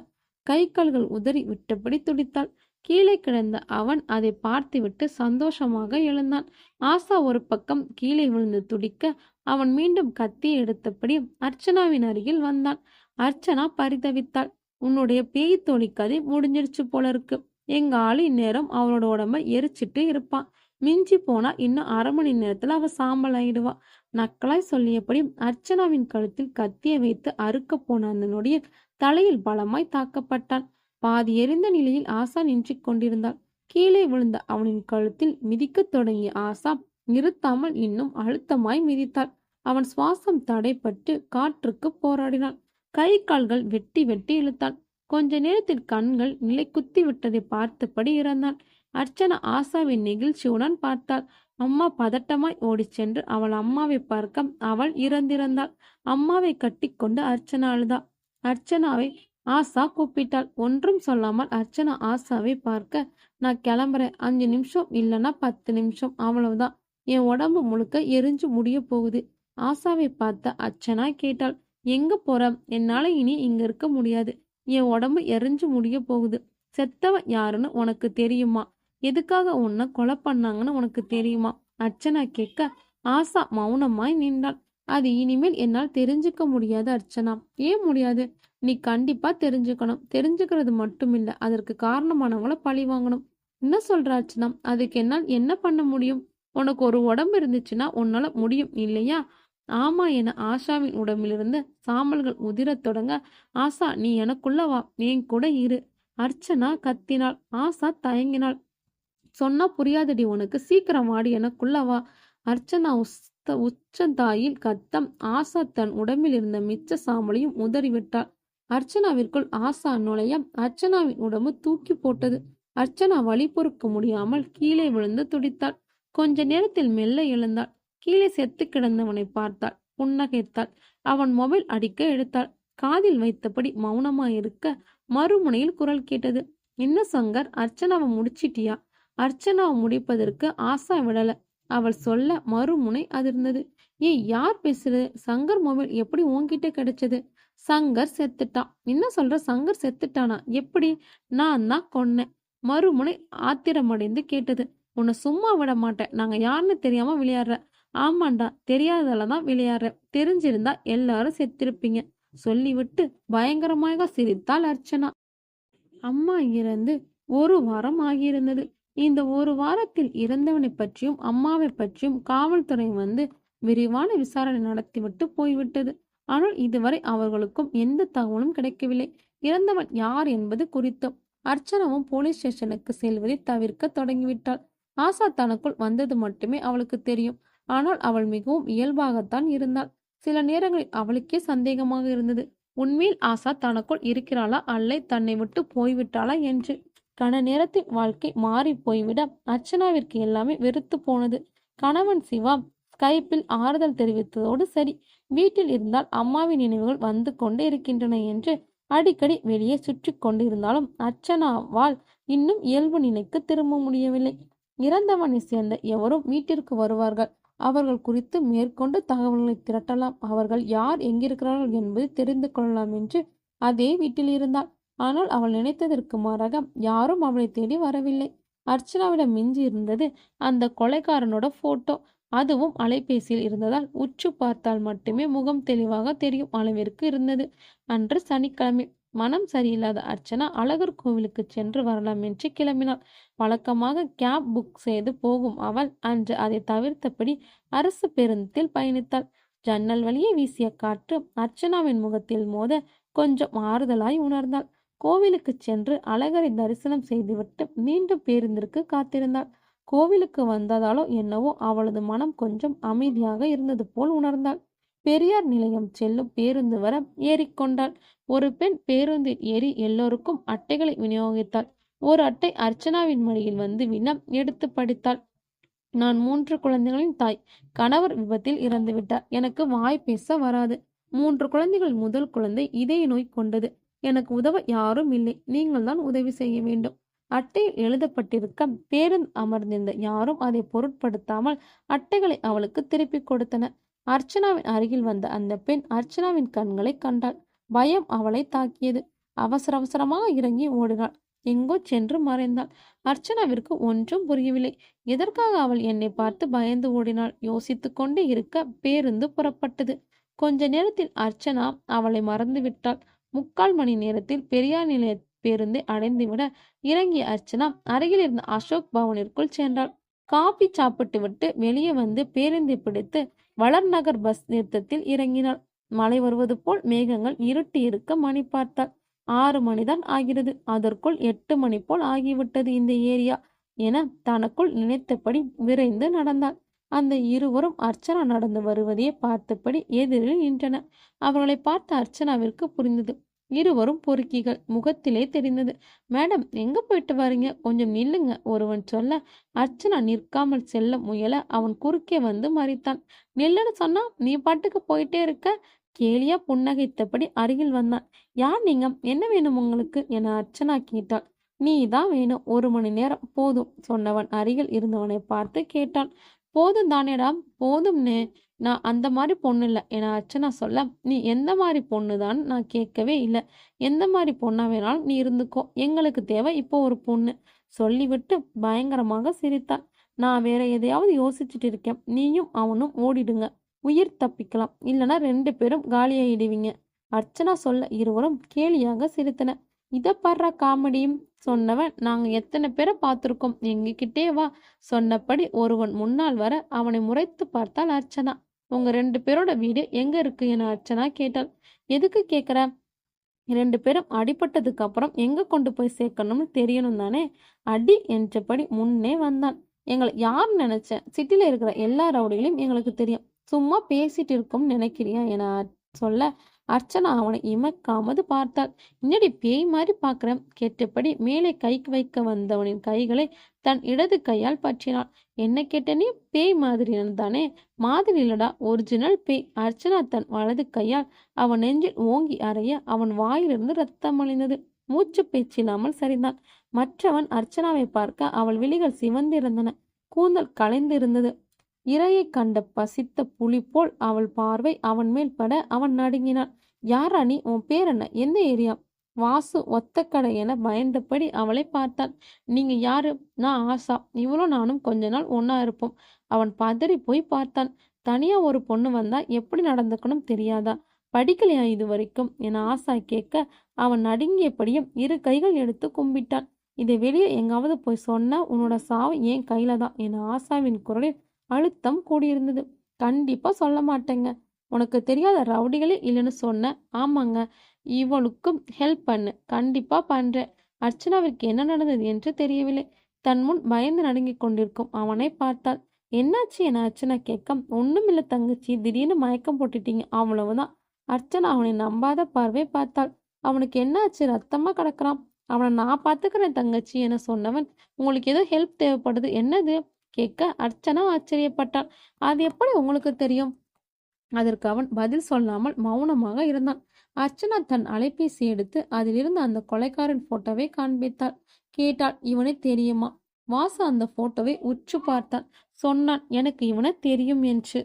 கை கால்கள் உதறி விட்டபடி துடித்தாள். கீழே கிடந்த அவன் அதை பார்த்துவிட்டு சந்தோஷமாக எழுந்தான். ஆசா ஒரு பக்கம் கீழே விழுந்து துடிக்க, அவன் மீண்டும் கத்தியை எடுத்தபடி அர்ச்சனாவின் அருகில் வந்தான். அர்ச்சனா பரிதவித்தாள். உன்னுடைய பேய் தோழி கதை முடிஞ்சிருச்சு போல இருக்கு. எங்க ஆளு இந்நேரம் அவளோட உடம்ப எரிச்சிட்டு இருப்பான். மிஞ்சி போனா இன்னும் 1/2 மணி நேரத்துல அவ சாம்பல் ஆயிடுவா. நக்கலாய் சொல்லியபடி அர்ச்சனாவின் கழுத்தில் கத்தியை வைத்து அறுக்க போன அந்த நொடியில் தலையில் பலமாய் தாக்கப்பட்டான். பாதி எரிந்த நிலையில் ஆசா நின்று கொண்டிருந்தாள். கீழே விழுந்த அவனின் கழுத்தில் மிதிக்கத் தொடங்கிய ஆசா நிறுத்தாமல் இன்னும் அழுத்தமாய் மிதித்தாள். அவன் சுவாசம் தடைப்பட்டு காற்றுக்கு போராடினான். கை கால்கள் வெட்டி வெட்டி இழுத்தான். கொஞ்ச நேரத்தில் கண்கள் நிலை குத்தி விட்டதை பார்த்தபடி இறந்தான். அர்ச்சனா ஆசாவின் நெகிழ்ச்சியுடன் பார்த்தாள். அம்மா பதட்டமாய் ஓடிச் சென்று அவள் அம்மாவை பார்க்க அவள் இறந்திருந்தாள். அம்மாவை கட்டிக்கொண்டு அர்ச்சனா அழுதா. அர்ச்சனாவை ஆசா கூப்பிட்டாள். ஒன்றும் சொல்லாமல் அர்ச்சனா ஆசாவை பார்க்க, நான் கிளம்புறேன். 5 நிமிஷம் இல்லைன்னா 10 நிமிஷம், அவ்வளவுதான். என் உடம்பு முழுக்க எரிஞ்சு முடிய போகுது. ஆசாவை பார்த்த அர்ச்சனா கேட்டாள், எங்க போற? என்னால இனி இங்க இருக்க முடியாது. என் உடம்பு எரிஞ்சு முடிய போகுது. செத்தவன் யாருன்னு உனக்கு தெரியுமா? எதுக்காக உன்னை கொலை பண்ணாங்கன்னு உனக்கு தெரியுமா? அர்ச்சனா கேட்க, ஆசா மௌனமாய் நின்றாள். அது இனிமேல் என்னால் தெரிஞ்சுக்க முடியாது அர்ச்சனா. ஏன் முடியாது? நீ கண்டிப்பா தெரிஞ்சுக்கணும். தெரிஞ்சுக்கிறது மட்டுமில்ல, அதற்கு காரணமானவங்கள பழி வாங்கணும். என்ன சொல்ற அர்ச்சனா? அதுக்கு என்னால் என்ன பண்ண முடியும்? உனக்கு ஒரு உடம்பு இருந்துச்சுன்னா உன்னால முடியும் இல்லையா? ஆமா என ஆஷாவின் உடம்பிலிருந்து சாம்பல்கள் உதிரத் தொடங்க, ஆசா நீ எனக்குள்ள வா, என் கூட இரு. அர்ச்சனா கத்தினாள். ஆசா தயங்கினாள். சொன்னா புரியாதடி உனக்கு, சீக்கிரம் வாடி, எனக்குள்ள வா. அர்ச்சனா உச்சந்தாயில் கத்தம். ஆசா தன் உடம்பில் இருந்த மிச்ச சாம்பலையும் உதறிவிட்டாள். அர்ச்சனாவிற்குள் ஆசா நுழைய அர்ச்சனாவின் உடம்பு தூக்கி போட்டது. அர்ச்சனா வலி பொறுக்க முடியாமல் கீழே விழுந்து துடித்தாள். கொஞ்ச நேரத்தில் மெல்ல எழுந்தாள். கீழே செத்து கிடந்தவனை பார்த்தாள். புன்னகைத்தாள். அவன் மொபைல் அடிக்க எடுத்தாள். காதில் வைத்தபடி மௌனமாயிருக்க மறுமுனையில் குரல் கேட்டது. என்ன சங்கர், அர்ச்சனாவை முடிச்சிட்டியா? அர்ச்சனாவை முடிப்பதற்கு ஆசா விடல. அவள் சொல்ல மறுமுனை அதிர்ந்தது. ஏய், யார் பேசுறது? சங்கர் மொபைல் எப்படி உன்கிட்ட கிடைச்சது? சங்கர் செத்துட்டான். என்ன சொல்ற? சங்கர் செத்துட்டானா? எப்படி? நான் தான் கொன்னேன். மறுமுனை ஆத்திரமடைந்து கேட்டது. உன்னை சும்மா விட மாட்டேன். நாங்க யாருன்னு தெரியாம விளையாடுற. ஆமாண்டா, தெரியாததால தான் விளையாடுற. தெரிஞ்சிருந்தா எல்லாரும் செத்திருப்பீங்க. சொல்லிவிட்டு பயங்கரமாக சிரித்தாள் அர்ச்சனா. அம்மா இறந்து 1 வாரம் ஆகியிருந்தது. இந்த 1 வாரத்தில் இறந்தவனை பற்றியும் அம்மாவை பற்றியும் காவல்துறை வந்து விரிவான விசாரணை நடத்திவிட்டு போய்விட்டது. ஆனால் இதுவரை அவர்களுக்கும் எந்த தகவலும் கிடைக்கவில்லை. இறந்தவன் யார் என்பது குறித்து அர்ச்சனாவும் போலீஸ் ஸ்டேஷனுக்கு செல்வதை தவிர்க்க தொடங்கிவிட்டாள். ஆசா தனக்குள் வந்தது மட்டுமே அவளுக்கு தெரியும். ஆனால் அவள் மிகவும் இயல்பாகத்தான் இருந்தாள். சில நேரங்களில் அவளுக்கே சந்தேகமாக இருந்தது. உண்மையில் ஆசா தனக்குள் இருக்கிறாளா அல்ல தன்னை விட்டு போய்விட்டாளா என்று. கன நேரத்தில் வாழ்க்கை மாறி போய்விட அர்ச்சனாவிற்கு எல்லாமே வெறுத்து போனது. கணவன் சிவா ஸ்கைப்பில் ஆறுதல் தெரிவித்ததோடு சரி, வீட்டில் இருந்தால் அம்மாவின் நினைவுகள் வந்து கொண்டே இருக்கின்றன என்று அடிக்கடி வெளியே சுற்றி கொண்டிருந்தாலும் அர்ச்சனாவால் இன்னும் இயல்பு நிலைக்கு திரும்ப முடியவில்லை. இறந்தவனை சேர்ந்த எவரும் வீட்டிற்கு வருவார்கள். அவர்கள் குறித்து மேற்கொண்டு தகவல்களை திரட்டலாம். அவர்கள் யார், எங்கிருக்கிறார்கள் என்பது தெரிந்து கொள்ளலாம் என்று அதே வீட்டில் இருந்தாள். ஆனால் அவள் நினைத்ததற்கு மாறாக யாரும் அவளை தேடி வரவில்லை. அர்ச்சனாவிடம் மிஞ்சி இருந்தது அந்த கொலைகாரனோட போட்டோ. அதுவும் அலைபேசியில் இருந்ததால் உற்று பார்த்தால் மட்டுமே முகம் தெளிவாக தெரியும் அளவிற்கு இருந்தது. அன்று சனிக்கிழமை. மனம் சரியில்லாத அர்ச்சனா அழகர் கோவிலுக்கு சென்று வரலாம் என்று கிளம்பினாள். வழக்கமாக கேப் புக் செய்து போகும் அவள் அன்று அதை தவிர்த்தபடி அரசு பேருந்தில் பயணித்தாள். ஜன்னல் வழியே வீசிய காற்று அர்ச்சனாவின் முகத்தில் மோத கொஞ்சம் ஆறுதலாய் உணர்ந்தாள். கோவிலுக்கு சென்று அழகரை தரிசனம் செய்துவிட்டு மீண்டும் பேருந்திற்கு காத்திருந்தாள். கோவிலுக்கு வந்ததாலோ என்னவோ அவளது மனம் கொஞ்சம் அமைதியாக இருந்தது போல் உணர்ந்தாள். பெரியார் நிலையம் செல்லும் பேருந்து வர ஏறிக்கொண்டாள். ஒரு பெண் பேருந்தில் ஏறி எல்லோருக்கும் அட்டைகளை விநியோகித்தாள். ஒரு அட்டை அர்ச்சனாவின் மடியில் வந்து விழ எடுத்து படித்தாள். நான் 3 குழந்தைகளின் தாய். கணவர் விபத்தில் இறந்துவிட்டார். எனக்கு வாய் பேச வராது. 3 குழந்தைகள் முதல் குழந்தை இதய நோய் கொண்டது. எனக்கு உதவ யாரும் இல்லை. நீங்கள் தான் உதவி செய்ய வேண்டும். அட்டையில் எழுதப்பட்டிருக்க பேருந்து அமர்ந்திருந்த யாரும் அதை பொருட்படுத்தாமல் அட்டைகளை அவளுக்கு திருப்பிக் கொடுத்தனர். அர்ச்சனாவின் அருகில் வந்த அந்த பெண் அர்ச்சனாவின் கண்களை கண்டாள். பயம் அவளை தாக்கியது. அவசர அவசரமாக இறங்கி ஓடினாள். எங்கோ சென்று மறைந்தாள். அர்ச்சனாவிற்கு ஒன்றும் புரியவில்லை. எதற்காக அவள் என்னை பார்த்து பயந்து ஓடினாள்? யோசித்துக் கொண்டே இருக்க பேருந்து புறப்பட்டது. கொஞ்ச நேரத்தில் அர்ச்சனா அவளை மறந்துவிட்டாள். 3/4 மணி நேரத்தில் பெரியார் நிலைய பேருந்தை அடைந்துவிட இறங்கிய அர்ச்சனா அருகில் இருந்த அசோக் பவனிற்குள் சென்றாள். காபி சாப்பிட்டு விட்டு வெளியே வந்து பேருந்தை பிடித்து வளர்நகர் பஸ் நிறுத்தத்தில் இறங்கினாள். மழை வருவது போல் மேகங்கள் இருட்டி இருக்க மணி பார்த்தாள். 6 மணிதான் ஆகிறது. அதற்குள் 8 மணி போல் ஆகிவிட்டது இந்த ஏரியா என தனக்குள் நினைத்தபடி விரைந்து நடந்தாள். அந்த இருவரும் அர்ச்சனா நடந்து வருவதையே பார்த்தபடி எதிரில் நின்றனர். அவர்களை பார்த்த அர்ச்சனாவிற்கு புரிந்தது. இருவரும் பொறுக்கிகள். முகத்திலே தெரிந்தது. மேடம், எங்க போயிட்டு வரீங்க? கொஞ்சம் நில்லுங்க, ஒருவன் சொல்ல அர்ச்சனா நிற்காமல் செல்ல முயல அவன் குறுக்கே வந்து மறித்தான். நில்லுன்னு சொன்னா நீ பாட்டுக்கு போயிட்டே இருக்க. கேலியா புன்னகைத்தபடி அருகில் வந்தான். யார் நீங்க? என்ன வேணும் உங்களுக்கு என அர்ச்சனா கேட்டாள். நீ தான் வேணும். 1 மணி நேரம் போதும் சொன்னவன் அருகில் இருந்தவனை பார்த்து கேட்டான். போதும் தானேடா? போதும்னே, நான் அந்த மாதிரி பொண்ணு இல்லை என அர்ச்சனா சொல்ல, நீ எந்த மாதிரி பொண்ணுதான் நான் கேட்கவே இல்லை. எந்த மாதிரி பொண்ணா வேணாலும் நீ இருந்துக்கோ. எங்களுக்கு தேவை இப்போ ஒரு பொண்ணு சொல்லிவிட்டு பயங்கரமாக சிரித்தான். நான் வேற எதையாவது யோசிச்சுட்டு இருக்கேன். நீயும் அவனும் ஓடிடுங்க. உயிர் தப்பிக்கலாம். இல்லைன்னா 2 பேரும் காலியாயிடுவீங்க. அர்ச்சனா சொல்ல இருவரும் கேலியாக சிரித்தன. இதை படுற காமெடியும் சொன்னவன், நாங்க எத்தனை பேரை பார்த்துருக்கோம், எங்ககிட்டே வா சொன்னபடி ஒருவன் முன்னால் வர அவனை முறைத்து பார்த்தாள் அர்ச்சனா. உங்க 2 பேரோட வீடு எங்க இருக்கு என அர்ச்சனா கேட்டாள். எதுக்கு கேட்குற? 2 பேரும் அடிபட்டதுக்கு அப்புறம் எங்க கொண்டு போய் சேர்க்கணும்னு தெரியணும் தானே. அடி என்றபடி முன்னே வந்தான். எங்களை யார் நினைச்சேன்? சிட்டில இருக்கிற எல்லா ரவுடிகளையும் எங்களுக்கு தெரியும். சும்மா பேசிட்டு இருக்கோம்னு நினைக்கிறியா என சொல்ல அர்ச்சனா அவனை இமைக்காமது பார்த்தாள். இன்னடி பேய் மாதிரி பார்க்குறேன் கேட்டபடி மேலே கைக்கு வைக்க வந்தவனின் கைகளை தன் இடது கையால் பற்றினாள். என்ன கேட்ட நீ? பேய் மாதிரி தானே? மாதிரி இல்லடா, ஒரிஜினல் பேய். அர்ச்சனா தன் வலது கையால் அவன் நெஞ்சில் ஓங்கி அறைய அவன் வாயிலிருந்து ரத்தம் அழிந்தது. மூச்சு பேச்சில்லாமல் சரிந்தான். மற்றவன் அர்ச்சனாவை பார்க்க அவள் விழிகள் சிவந்திருந்தன. கூந்தல் கலைந்திருந்தது. இரையை கண்ட பசித்த புலி போல் அவள் பார்வை அவன் மேல் பட அவன் நடுங்கினான். யாரா நீ? உன் பேர் என்ன? எந்த ஏரியா? வாசு ஒத்தக்கடை என பயந்தபடி அவளை பார்த்தான். நீங்க யாரு? நான் ஆசா. இவளும் நானும் கொஞ்ச நாள் ஒன்னா இருப்போம். அவன் பதறி போய் பார்த்தான். தனியா ஒரு பொண்ணு வந்தா எப்படி நடந்துக்கணும் தெரியாதா? படிக்கலையா இது வரைக்கும் என ஆசா கேட்க அவன் நடுங்கியபடியும் 2 கைகள் எடுத்து கும்பிட்டான். இதை வெளியே எங்காவது போய் சொன்னா உன்னோட சாவு என் கையில தான் என ஆசாவின் குரலில் அழுத்தம் கூடியிருந்தது. கண்டிப்பா சொல்ல மாட்டேங்க. உனக்கு தெரியாத ரவுடிகளே இல்லைன்னு சொன்ன. ஆமாங்க, இவளுக்கும் ஹெல்ப் பண்ணு. கண்டிப்பா பண்றேன். அர்ச்சனாவிற்கு என்ன நடந்தது என்று தெரியவில்லை. தன் முன் பயந்து நடுங்கிக் கொண்டிருக்கும் அவனை பார்த்தாள். என்னாச்சு என அர்ச்சனா கேட்க, ஒண்ணுமில்ல தங்கச்சி, திடீர்னு மயக்கம் போட்டுட்டீங்க, அவ்வளவுதான். அர்ச்சனா அவனை நம்பாத பார்வை பார்த்தாள். அவனுக்கு என்னாச்சு? ரத்தமா கிடக்குறான். அவனை நான் பார்த்துக்கிறேன் தங்கச்சி என சொன்னவன், உங்களுக்கு ஏதோ ஹெல்ப் தேவைப்படுது, என்னது கேட்க அர்ச்சனா ஆச்சரியப்பட்டாள். அது எப்படி உங்களுக்கு தெரியும்? அதற்கு அவன் பதில் சொல்லாமல் மௌனமாக இருந்தான். அர்ச்சனா தன் அலைபேசி எடுத்து அதிலிருந்து அந்த கொலைக்காரன் போட்டோவை காண்பித்தாள். கேட்டாள், இவனை தெரியுமா? வாசு அந்த போட்டோவை உற்று பார்த்தான். சொன்னான், எனக்கு இவனை தெரியும் என்று.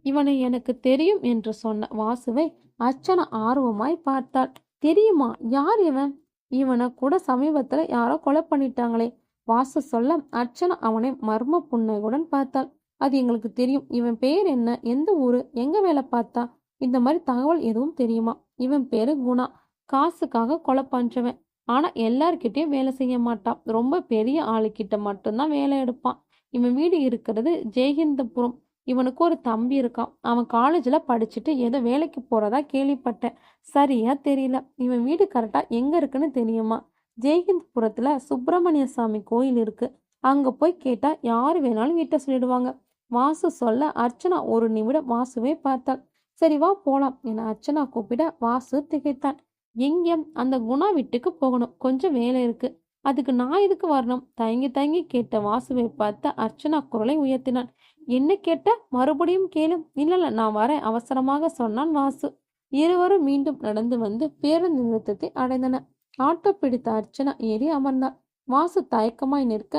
இவனை எனக்கு தெரியும் என்று சொன்ன வாசுவை அர்ச்சனா ஆர்வமாய் பார்த்தாள். தெரியுமா? யார் இவன்? இவனை கூட சமீபத்துல யாரோ கொலை பண்ணிட்டாங்களே. வாசு சொல்ல அர்ச்சனா அவனை மர்ம புன்னகையுடன் பார்த்தாள். அது எங்களுக்கு தெரியும். இவன் பேர் என்ன? எந்த ஊரு? எங்க வேலை பார்த்தா? இந்த மாதிரி தகவல் எதுவும் தெரியுமா? இவன் பேரு குணா. காசுக்காக கொலை பண்றவன். ஆனா எல்லார்கிட்டயும் வேலை செய்ய மாட்டான். ரொம்ப பெரிய ஆளுக்கிட்ட மட்டும்தான் வேலை எடுப்பான். இவன் வீடு இருக்கிறது ஜெயஹிந்தபுரம். இவனுக்கு ஒரு தம்பி இருக்கான். அவன் காலேஜில் படிச்சுட்டு ஏதோ வேலைக்கு போறதா கேள்விப்பட்டேன். சரியா தெரியல. இவன் வீடு கரெக்டா எங்க இருக்குன்னு தெரியுமா? ஜெயஹிந்த்புரத்துல சுப்பிரமணிய சாமி கோயில் இருக்கு. அங்க போய் கேட்டா யாரு வேணாலும் வீட்டை சொல்லிடுவாங்க. வாசு சொல்ல அர்ச்சனா ஒரு நிமிடம் வாசுவை பார்த்தாள். சரி வா போலாம் என அர்ச்சனா கூப்பிட வாசு திகைத்தான். எங்க? அந்த குணா வீட்டுக்கு போகணும், கொஞ்சம் வேலை இருக்கு. அதுக்கு நான் எதுக்கு வரணும்? தயங்கி தயங்கி கேட்ட வாசுவை பார்த்த அர்ச்சனா குரலை உயர்த்தினான். என்ன கேட்ட? மறுபடியும் கேளு. இல்ல நான் வரேன் அவசரமாக சொன்னான் வாசு. இருவரும் மீண்டும் நடந்து வந்து பேருந்து நிறுத்தத்தை அடைந்தனர். ஆட்டோ பிடித்த அர்ச்சனா ஏறி அமர்ந்தாள். வாசு தயக்கமாய் நிற்க,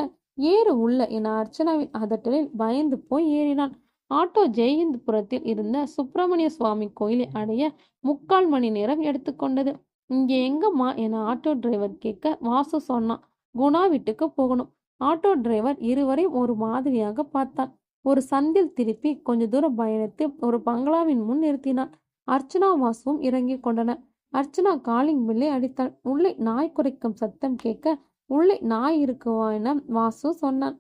ஏறு உள்ள என அர்ச்சனாவின் அதட்டலில் பயந்து போய் ஏறினான். ஆட்டோ ஜெயஹிந்த்புரத்தில் இருந்த சுப்பிரமணிய சுவாமி கோயிலை அடைய 3/4 மணி நேரம் எடுத்துக்கொண்டது. இங்கே எங்கம்மா என ஆட்டோ டிரைவர் கேட்க வாசு சொன்னான், குணா வீட்டுக்கு போகணும். ஆட்டோ டிரைவர் இருவரையும் ஒரு மாதிரியாக பார்த்தான். ஒரு சந்தில் திருப்பி கொஞ்ச தூரம் பயணித்து ஒரு பங்களாவின் முன் நிறுத்தினான். அர்ச்சனா வாசுவும் இறங்கி கொண்டனர். அர்ச்சனா காலிங் பில்லை அடித்தாள். உள்ளே நாய் குரைக்கும் சத்தம் கேட்க, உள்ளே நாய் இருக்குவா என வாசு சொன்னான்.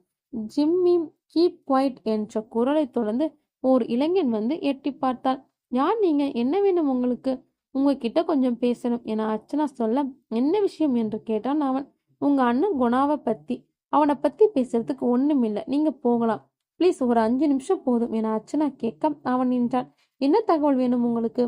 ஜிம்மி கீப் குவைட் என்ற குரலை தொடர்ந்து ஓர் இளைஞன் வந்து எட்டி பார்த்தாள். யார் நீங்க? என்ன வேணும் உங்களுக்கு? உங்ககிட்ட கொஞ்சம் பேசணும் என அர்ச்சனா சொல்ல, என்ன விஷயம் என்று கேட்டான் அவன். உங்க அண்ணன் குணாவை பத்தி. அவனை பத்தி பேசுறதுக்கு ஒண்ணுமில்லை, நீங்க போகலாம் ப்ளீஸ், ஒரு 5 நிமிஷம் போதும் என அர்ச்சனா கேட்க அவன் நின்றான். என்ன தகவல் வேணும் உங்களுக்கு?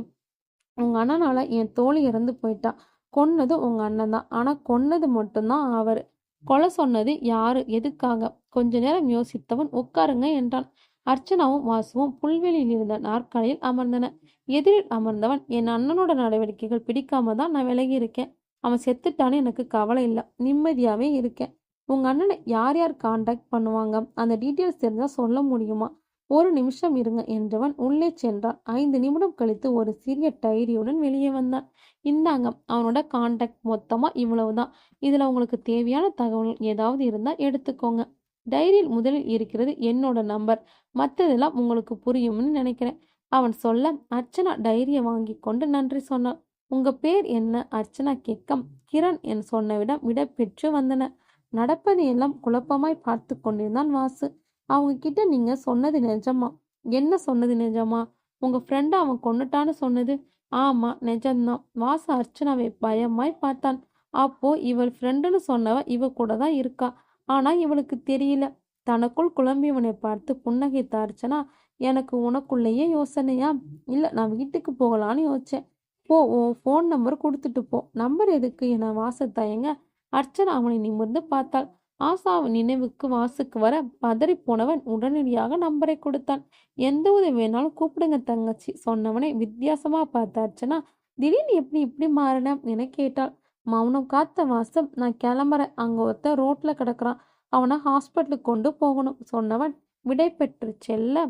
உங்க அண்ணனால என் தோழி இறந்து போயிட்டா. கொன்னது உங்க அண்ணன் தான். ஆனா கொன்னது மட்டும்தான் அவரு. கொலை சொன்னது யாரு, எதுக்காக? கொஞ்ச நேரம் யோசித்தவன் உட்காருங்க என்றான். அர்ச்சனாவும் வாசுவும் புல்வெளியில் இருந்த நாற்காலியில் அமர்ந்தன. எதிரில் அமர்ந்தவன், என் அண்ணனோட நடவடிக்கைகள் பிடிக்காம தான் நான் விலகி இருக்கேன். அவன் செத்துட்டான்னு எனக்கு கவலை இல்லை, நிம்மதியாவே இருக்கேன். உங்க அண்ணனை யார் யார் காண்டாக்ட் பண்ணுவாங்க? அந்த டீட்டெயில்ஸ் தெரிஞ்சா சொல்ல முடியுமா? ஒரு நிமிஷம் இருங்க என்றவன் உள்ளே சென்றான். 5 நிமிடம் கழித்து ஒரு சிறிய டைரியுடன் வெளியே வந்தான். இந்தாங்க அவனோட காண்டாக்ட், மொத்தமா இவ்வளவுதான். இதுல உங்களுக்கு தேவையான தகவல் ஏதாவது இருந்தா எடுத்துக்கோங்க. டைரியில் முதலில் இருக்கிறது என்னோட நம்பர். மற்றதெல்லாம் உங்களுக்கு புரியும்னு நினைக்கிறேன். அவன் சொல்ல அர்ச்சனா டைரியை வாங்கி கொண்டு நன்றி சொன்னான். உங்க பேர் என்ன? அர்ச்சனா கேட்க கிரண் என் சொன்னவிடம் விட பெற்று வந்தன. நடப்பது எல்லாம் குழப்பமாய் பார்த்து கொண்டிருந்தான் வாசு. அவங்க கிட்ட நீங்க சொன்னது நிஜமா? என்ன சொன்னது நிஜமா? உங்க ஃப்ரெண்டை அவன் கொன்னுட்டான்னு சொன்னது? ஆமா நிஜம்தான். வாசு அர்ச்சனாவை பயமாய் பார்த்தான். அப்போ இவள் ஃப்ரெண்டுன்னு சொன்னவ இவ கூட தான் இருக்கா. ஆனா இவளுக்கு தெரியல. தனக்குள் குழம்பியவனை பார்த்து புன்னகைத்த அர்ச்சனா, எனக்கு உனக்குள்ளேயே யோசனையா? இல்ல நான் வீட்டுக்கு போகலான்னு யோசிச்சேன். போ, உன் ஃபோன் நம்பர் கொடுத்துட்டு போ. நம்பர் எதுக்கு என வாச தயங்க அர்ச்சனா அவனை நிமிர்ந்து பார்த்தாள். ஆசாவின் நினைவுக்கு வாசுக்கு வர பதறி போனவன் உடனடியாக நம்பரை கொடுத்தான். எந்த உதவி வேணாலும் கூப்பிடுங்க தங்கச்சி சொன்னவனை வித்தியாசமா பார்த்த அர்ச்சனா, திடீர்னு எப்படி இப்படி மாறின என கேட்டாள். மௌனம் காத்த வாசம், நான் கிளம்புறேன், அங்க ஒருத்தன் ரோட்ல கிடக்குறான், அவனை ஹாஸ்பிட்டலுக்கு கொண்டு போகணும் சொன்னவன் விடை பெற்று செல்ல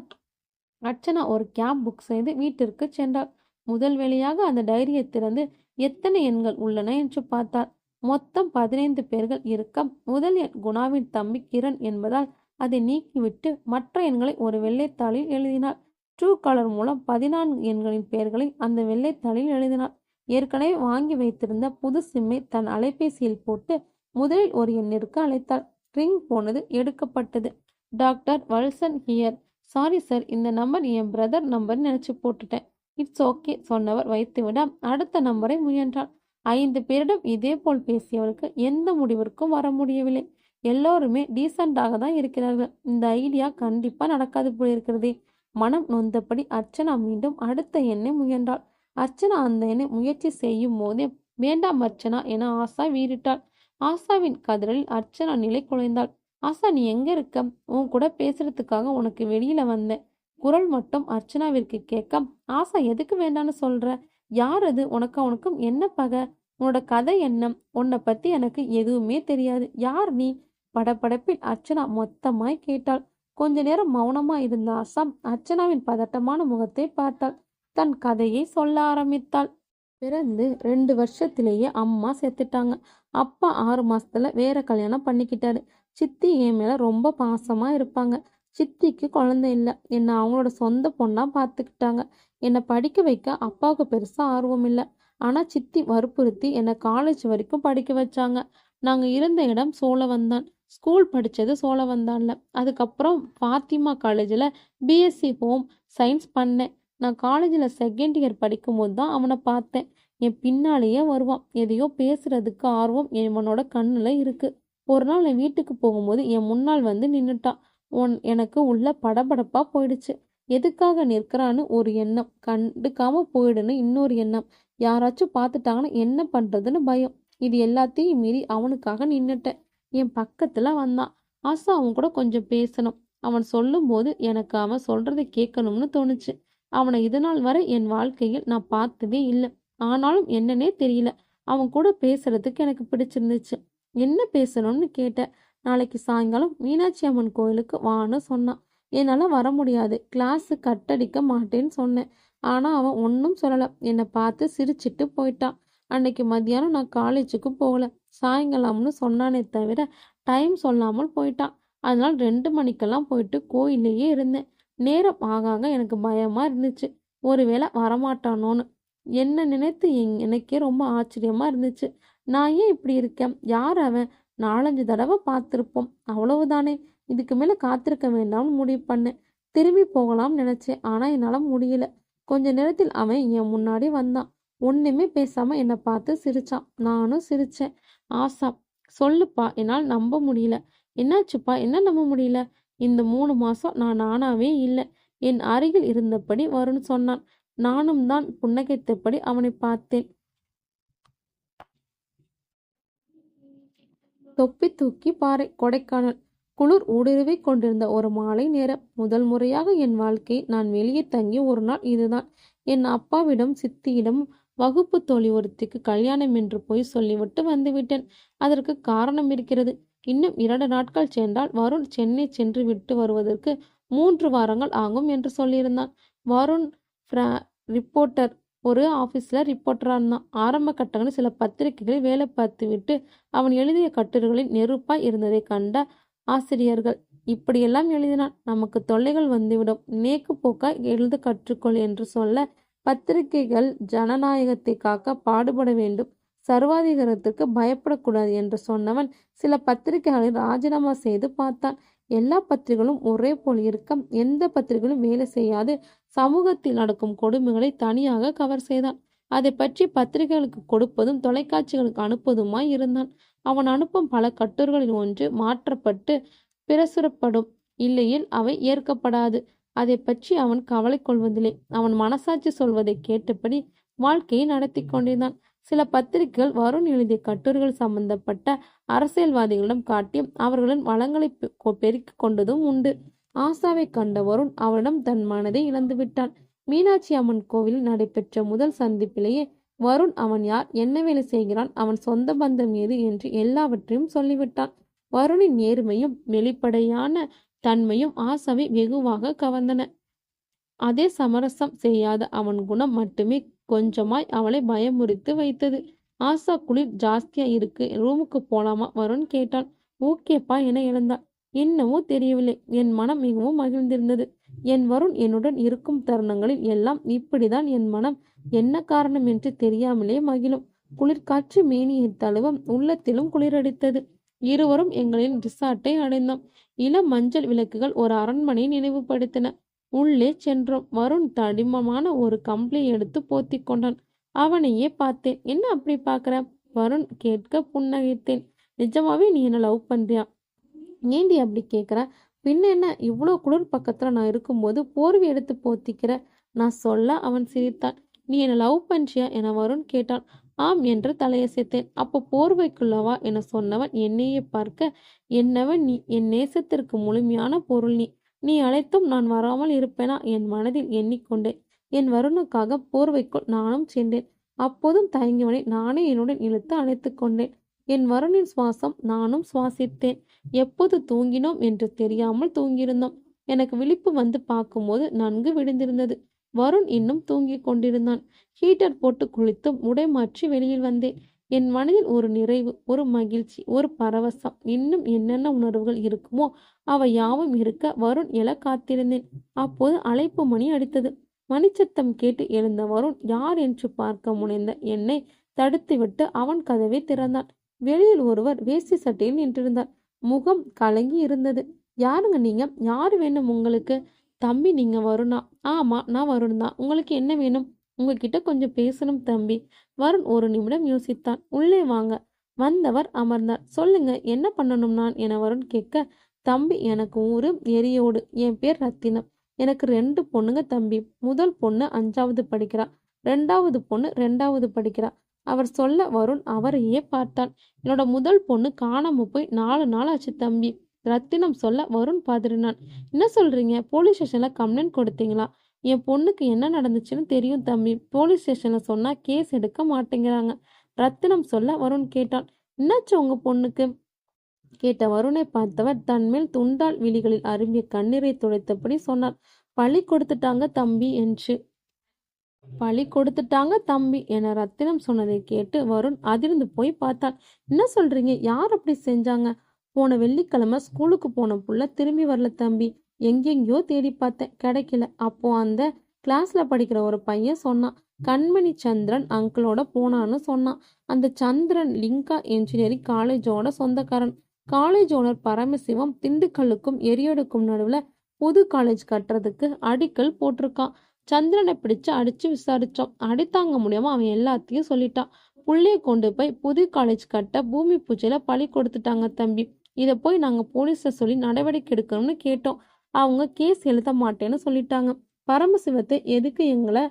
அர்ச்சனா ஒரு கேப் புக் செய்து வீட்டிற்கு சென்றாள். முதல் வேளையாக அந்த டைரியை திறந்து எத்தனை எண்கள் உள்ளன என்று பார்த்தாள். மொத்தம் 15 பேர்கள் இருக்க முதல் எண் குணாவின் தம்பி கிரண் என்பதால் அதை நீக்கிவிட்டு மற்ற எண்களை ஒரு வெள்ளைத்தாளில் எழுதினாள். ட்ரூ காலர் மூலம் 14 எண்களின் பெயர்களை அந்த வெள்ளைத்தாளில் எழுதினாள். ஏற்கனவே வாங்கி வைத்திருந்த புது சிம்மை தன் அலைபேசியில் போட்டு முதலில் ஒரு எண்ணிற்கு அழைத்தாள். ரிங் போனது, எடுக்கப்பட்டது. Doctor Valsan here. Sorry sir, இந்த நம்பர் என் பிரதர் நம்பர் நினைச்சு போட்டுட்டேன். இட்ஸ் ஓகே சொன்னவர் வைத்துவிட அடுத்த நம்பரை முயன்றாள். 5 பேரிடம் இதே போல் பேசியவளுக்கு எந்த முடிவிற்கும் வர முடியவில்லை. எல்லோருமே டீசெண்டாக தான் இருக்கிறார்கள். இந்த ஐடியா கண்டிப்பா நடக்காது போல் இருக்கிறதே. மனம் நொந்தபடி அர்ச்சனா மீண்டும் அடுத்த எண்ணை முயன்றாள். அர்ச்சனா அந்த எண்ணை முயற்சி செய்யும் போதே வேண்டாம் அர்ச்சனா என ஆசா வீறிட்டாள். ஆசாவின் கதறலில் அர்ச்சனா நிலை குலைந்தாள். ஆசா, நீ எங்க இருக்க? உன் கூட பேசுறதுக்காக உனக்கு வெளியில வந்தேன். குரல் மட்டும் அர்ச்சனாவிற்கு கேட்க, ஆசா எதுக்கு வேண்டான்னு சொல்ற? யார் அது? உனக்கும் என்ன பகை? உன்னோட கதை என்ன? உன்னை பத்தி எனக்கு எதுவுமே தெரியாது. யார் நீ? படபடப்பில் அர்ச்சனா மொத்தமாய் கேட்டாள். கொஞ்ச நேரம் மௌனமா இருந்த ஆசா அர்ச்சனாவின் பதட்டமான முகத்தை பார்த்தாள். தன் கதையை சொல்ல ஆரம்பித்தாள். பிறந்து 2 வருஷத்திலேயே அம்மா செத்துட்டாங்க. அப்பா 6 மாசத்துல வேற கல்யாணம் பண்ணிக்கிட்டாரு. சித்தி என் மேல ரொம்ப பாசமா இருப்பாங்க. சித்திக்கு குழந்தை இல்லை. என்னை அவங்களோட சொந்த பொண்ணா பார்த்துக்கிட்டாங்க. என்னை படிக்க வைக்க அப்பாவுக்கு பெருசா ஆர்வம் இல்லை. ஆனா சித்தி வற்புறுத்தி என்னை காலேஜ் வரைக்கும் படிக்க வச்சாங்க. நாங்க இருந்த இடம் சோழவந்தான். ஸ்கூல் படிச்சது சோழவந்தான்ல. அதுக்கப்புறம் ஃபாத்திமா காலேஜில் பிஎஸ்சி ஹோம் சயின்ஸ் பண்ணேன். நான் காலேஜில் செகண்ட் இயர் படிக்கும்போது தான் அவனை பார்த்தேன். என் பின்னாலேயே வருவான். எதையோ பேசுறதுக்கு ஆர்வம் இவனோட கண்ணில் இருக்கு. ஒரு நாள் என் வீட்டுக்கு போகும்போது என் முன்னால் வந்து நின்னுட்டான். எனக்கு உள்ள படபடப்பா போயிடுச்சு. எதுக்காக நிற்கிறான்னு ஒரு எண்ணம், கண்டுக்காம போயிடுன்னு இன்னொரு எண்ணம், யாராச்சும் பார்த்துட்டாங்கன்னு என்ன பண்றதுன்னு பயம். இது எல்லாத்தையும் மீறி அவனுக்காக நின்னுட்டேன். என் பக்கத்துல வந்தான். ஆசா அவன் கூட கொஞ்சம் பேசணும். அவன் சொல்லும்போது எனக்கு அவன் சொல்றதை கேட்கணும்னு தோணுச்சு. அவனை இதுநாள் வரை என் வாழ்க்கையில் நான் பார்த்ததே இல்லை. ஆனாலும் என்னன்னே தெரியல, அவன் கூட பேசுறதுக்கு எனக்கு பிடிச்சிருந்துச்சு. என்ன பேசணும்னு கேட்டேன். நாளைக்கு சாயங்காலம் மீனாட்சி அம்மன் கோயிலுக்கு வான்னு சொன்னான். என்னால வர முடியாது, கிளாஸு கட்டடிக்க மாட்டேன்னு சொன்னேன். ஆனா அவன் ஒன்றும் சொல்லலை. என்னை பார்த்து சிரிச்சிட்டு போயிட்டான். அன்னைக்கு மத்தியானம் நான் காலேஜுக்கு போகல. சாயங்காலம்னு சொன்னானே தவிர டைம் சொல்லாமல் போயிட்டான். அதனால 2 மணிக்கெல்லாம் போயிட்டு கோயிலேயே இருந்தேன். நேரம் ஆக ஆக எனக்கு பயமா இருந்துச்சு, ஒருவேளை வரமாட்டானோன்னு. என்ன நினைத்து எனக்கே ரொம்ப ஆச்சரியமா இருந்துச்சு. நான் ஏன் இப்படி இருக்கேன்? யார் அவன்? 4-5 தடவை பார்த்துருப்போம், அவ்வளவுதானே. இதுக்கு மேல காத்திருக்க வேண்டாம்னு முடிவு பண்ணேன். திரும்பி போகலாம்னு நினைச்சேன். ஆனா என்னால முடியல. கொஞ்ச நேரத்தில் அவன் என் முன்னாடி வந்தான். ஒண்ணுமே பேசாம என்னை பார்த்து சிரிச்சான். நானும் சிரிச்சேன். ஆசா, சொல்லுப்பா, என்னால் நம்ப முடியல. என்னாச்சுப்பா? என்ன நம்ப முடியல? இந்த 3 மாசம் நான் நானாவே இல்லை. என் அருகில் இருந்தபடி வருண் சொன்னான். நானும் தான் புன்னகைத்தபடி அவனை பார்த்தேன். தொப்பி தூக்கி பாறை, கொடைக்கானல். குளிர் ஊடுருவி கொண்டிருந்த ஒரு மாலை நேரம். முதல் முறையாக என் வாழ்க்கையில் நான் வெளியே தங்கிய ஒரு நாள் இதுதான். என் அப்பாவிடம் சித்தியிடம் வகுப்பு தோழி ஒருத்திக்கு கல்யாணம் என்று போய் சொல்லிவிட்டு வந்துவிட்டேன். அதற்கு காரணம் இருக்கிறது. இன்னும் 2 நாட்கள் சென்றால் வருண் சென்னை சென்று விட்டு வருவதற்கு 3 வாரங்கள் ஆகும் என்று சொல்லியிருந்தான். வருண் ரிப்போர்ட்டர், ஒரு ஆஃபீஸில் ரிப்போர்ட்டராக இருந்தான். ஆரம்ப கட்டங்களில் சில பத்திரிகைகளில் வேலை பார்த்துவிட்டு அவன் எழுதிய கட்டுரைகளில் நெருப்பாய் இருந்ததை கண்ட ஆசிரியர்கள், இப்படியெல்லாம் எழுதினான், நமக்கு தொல்லைகள் வந்துவிடும், நேக்கு போக்காய் எழுத கற்றுக்கொள் என்று சொல்ல, பத்திரிகைகள் ஜனநாயகத்தை காக்க பாடுபட வேண்டும், சர்வாதிகாரத்திற்கு பயப்படக்கூடாது என்று சொன்னவன் சில பத்திரிகைகளை ராஜினாமா செய்து பார்த்தான். எல்லா பத்திரிகைகளும் ஒரே போல் இருக்க எந்த பத்திரிகைகளும் வேலை செய்யாது சமூகத்தில் நடக்கும் கொடுமைகளை தனியாக கவர் செய்தான். அதை பற்றி பத்திரிகைகளுக்கு கொடுப்பதும் தொலைக்காட்சிகளுக்கு அனுப்புவதுமாய் இருந்தான். அவன் அனுப்பும் பல கட்டுரைகளில் ஒன்று மாற்றப்பட்டு பிரசுரப்படும், இல்லையில் அவை ஏற்கப்படாது. அதை பற்றி அவன் கவலை கொள்வதில்லை. அவன் மனசாட்சி சொல்வதை கேட்டபடி வாழ்க்கையை நடத்தி கொண்டிருந்தான். சில பத்திரிகைகள் வருண் எழுதிய கட்டுரைகள் சம்பந்தப்பட்ட அரசியல்வாதிகளிடம் காட்டி அவர்களின் வளங்களை பெருக்கிக் கொண்டதும் உண்டு. ஆசாவை கண்ட வருண் அவரிடம் தன் மனதை இழந்து விட்டான். மீனாட்சி அம்மன் கோவிலில் நடைபெற்ற முதல் சந்திப்பிலேயே வருண் அவன் யார், என்ன வேலை செய்கிறான், அவன் சொந்த பந்தம் ஏது என்று எல்லாவற்றையும் சொல்லிவிட்டான். வருணின் நேர்மையும் வெளிப்படையான தன்மையும் ஆசாவை வெகுவாக கவர்ந்தன. அதே சமரசம் செய்யாத அவன் குணம் மட்டுமே கொஞ்சமாய் அவளை பயமுறுத்தி வைத்தது. ஆசா, குளிர் ஜாஸ்தியா இருக்கு, ரூமுக்கு போலாமா வருண் கேட்டான். ஓகேப்பா என எழுந்தாள். என்னவோ தெரியவில்லை, என் மனம் மிகவும் மகிழ்ந்திருந்தது. என் வருண் என்னுடன் இருக்கும் தருணங்களில் எல்லாம் இப்படிதான் என் மனம் என்ன காரணம் என்று தெரியாமலே மகிழும். குளிர்காற்று மேனியை தழுவ உள்ளத்திலும் குளிரடித்தது. இருவரும் எங்களின் ரிசார்ட்டை அடைந்தோம். இளம் மஞ்சள் விளக்குகள் ஒரு அரண்மனையை நினைவுபடுத்தின. உள்ளே சென்றோம். வருண் தடிமமான ஒரு கம்பளி எடுத்து போத்தி கொண்டான். அவனையே பார்த்தேன். என்ன அப்படி பார்க்குற? வருண் கேட்க புன்னகைத்தேன். நிஜமாவே நீ என்ன லவ் பண்றியா? ஏண்டி அப்படி கேட்குற? பின்ன என்ன, இவ்வளோ குளிர் பக்கத்தில் நான் இருக்கும்போது போர்வை எடுத்து போத்திக்கிற? நான் சொல்ல அவன் சிரித்தான். நீ என்னை லவ் பண்றியா என வருண் கேட்டான். ஆம் என்று தலையசைத்தேன். அப்போ போர்வைக்குள்ளவா என சொன்னவன் என்னையே பார்க்க, என்னவன் நீ, என் நேசத்திற்கு முழுமையான பொருள் நீ. நீ அழைத்தும் நான் வராமல் இருப்பேனா என் மனதில் எண்ணிக்கொண்டேன். என் வருணுக்காக போர்வைக்குள் நானும் சென்றேன். அப்போதும் தயங்கியவனை நானே என்னுடன் இழுத்து அழைத்து கொண்டேன். என் வருணின் சுவாசம் நானும் சுவாசித்தேன். எப்போது தூங்கினோம் என்று தெரியாமல் தூங்கியிருந்தோம். எனக்கு விழிப்பு வந்து பார்க்கும்போது நன்கு விழுந்திருந்தது. வருண் இன்னும் தூங்கி கொண்டிருந்தான். ஹீட்டர் போட்டு குளித்தும் உடை மாற்றி வெளியில் வந்தேன். என் மனதில் ஒரு நிறைவு, ஒரு மகிழ்ச்சி, ஒரு பரவசம், இன்னும் என்னென்ன உணர்வுகள் இருக்குமோ அவை யாவும் இருக்க வருண் எழ காத்திருந்தேன். அப்போது அழைப்பு மணி அடித்தது. மணிச்சத்தம் கேட்டு எழுந்த வருண் யார் என்று பார்க்க முனைந்த என்னை தடுத்துவிட்டு அவன் கதவை திறந்தான். வெளியில் ஒருவர் வேஷ்டி சட்டையில் நின்றிருந்தார். முகம் கலங்கி இருந்தது. யாருங்க நீங்க? யாரு வேணும் உங்களுக்கு? தம்பி, நீங்க வருணா? ஆமா, நான் வருண் தான். உங்களுக்கு என்ன வேணும்? உங்ககிட்ட கொஞ்சம் பேசணும் தம்பி. வருண் ஒரு நிமிடம் யோசித்தான். உள்ளே வாங்க. வந்தவர் அமர்ந்தார். சொல்லுங்க, என்ன பண்ணணும் நான் என வருண் கேட்க, தம்பி, எனக்கு ஊரு எரியோடு, என் பேர் ரத்தினம். எனக்கு 2 பொண்ணுங்க தம்பி. முதல் பொண்ணு 5வது படிக்கிறா, 2வது பொண்ணு 2வது படிக்கிறா. அவர் சொல்ல வருண் அவரையே பார்த்தான். என்னோட முதல் பொண்ணு காணாம போய் 4 நாள் ஆச்சு தம்பி. ரத்தினம் சொல்ல வருண் பதறினான். என்ன சொல்றீங்க? போலீஸ் ஸ்டேஷன்ல கம்ப்ளைண்ட் கொடுத்தீங்களா? என் பொண்ணுக்கு என்ன நடந்துச்சுன்னு தெரியும் தம்பி. போலீஸ் ஸ்டேஷன்ல சொன்னா கேஸ் எடுக்க மாட்டேங்கிறாங்க. ரத்தினம் சொல்ல வருண் கேட்டான். என்னாச்சு உங்க பொண்ணுக்கு? கேட்ட வருணை பார்த்தவர் தன்மேல் துண்டால் விழிகளில் அரும்பிய கண்ணீரை துடைத்தபடி சொன்னார். பழி கொடுத்துட்டாங்க தம்பி என்று. பழி கொடுத்துட்டாங்க தம்பி என ரத்தினம் சொன்னதை கேட்டு வருண் அதிர்ந்து போய் பார்த்தான். என்ன சொல்றீங்க? யார் அப்படி செஞ்சாங்க? போன வெள்ளிக்கிழமை ஸ்கூலுக்கு போன புள்ள திரும்பி வரல தம்பி. எங்கெங்கயோ தேடி பார்த்தேன், கிடைக்கல. அப்போ அந்த கிளாஸ்ல படிக்கிற ஒரு பையன் சொன்னான், கண்மணி சந்திரன் அங்கிளோட போனான்னு சொன்னான். அந்த சந்திரன் லிங்கா என்ஜினியரிங் காலேஜோட சொந்தக்காரன். காலேஜ் ஓனர் பரமசிவம் திண்டுக்கல்லுக்கும் எரியோடுக்கும் நடுவுல புது காலேஜ் கட்டுறதுக்கு அடிக்கல் போட்டிருக்கான். சந்திரனை பிடிச்சு அடிச்சு விசாரிச்சோம். அடித்தாங்க முடியாம அவன் எல்லாத்தையும் சொல்லிட்டான். புள்ளைய கொண்டு போய் புது காலேஜ் கட்ட பூமி பூஜையில பழி கொடுத்துட்டாங்க தம்பி. இதை போய் நாங்க போலீஸ்ல சொல்லி நடவடிக்கை எடுக்கணும்னு கேட்டோம். அவங்க கேஸ் எழுத மாட்டேன்னு சொல்லிட்டாங்க. பரமசிவத்தை எதுக்கு எங்களை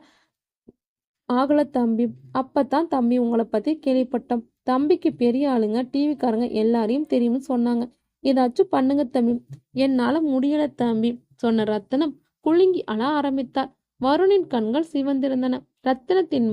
ஆகல தம்பி. அப்பதான் தம்பி உங்களை பத்தி கேள்விப்பட்டோம். தம்பிக்கு பெரிய ஆளுங்க டிவிக்காரங்க எல்லாரையும் தெரியும்னு சொன்னாங்க. ஏதாச்சும் பண்ணுங்க தம்பி. என்னால முடியல தம்பி சொன்ன ரத்தினம் குலுங்கி அழ ஆரம்பித்தார். வருணின் கண்கள் சிவந்திருந்தன. ரத்தினத்தின்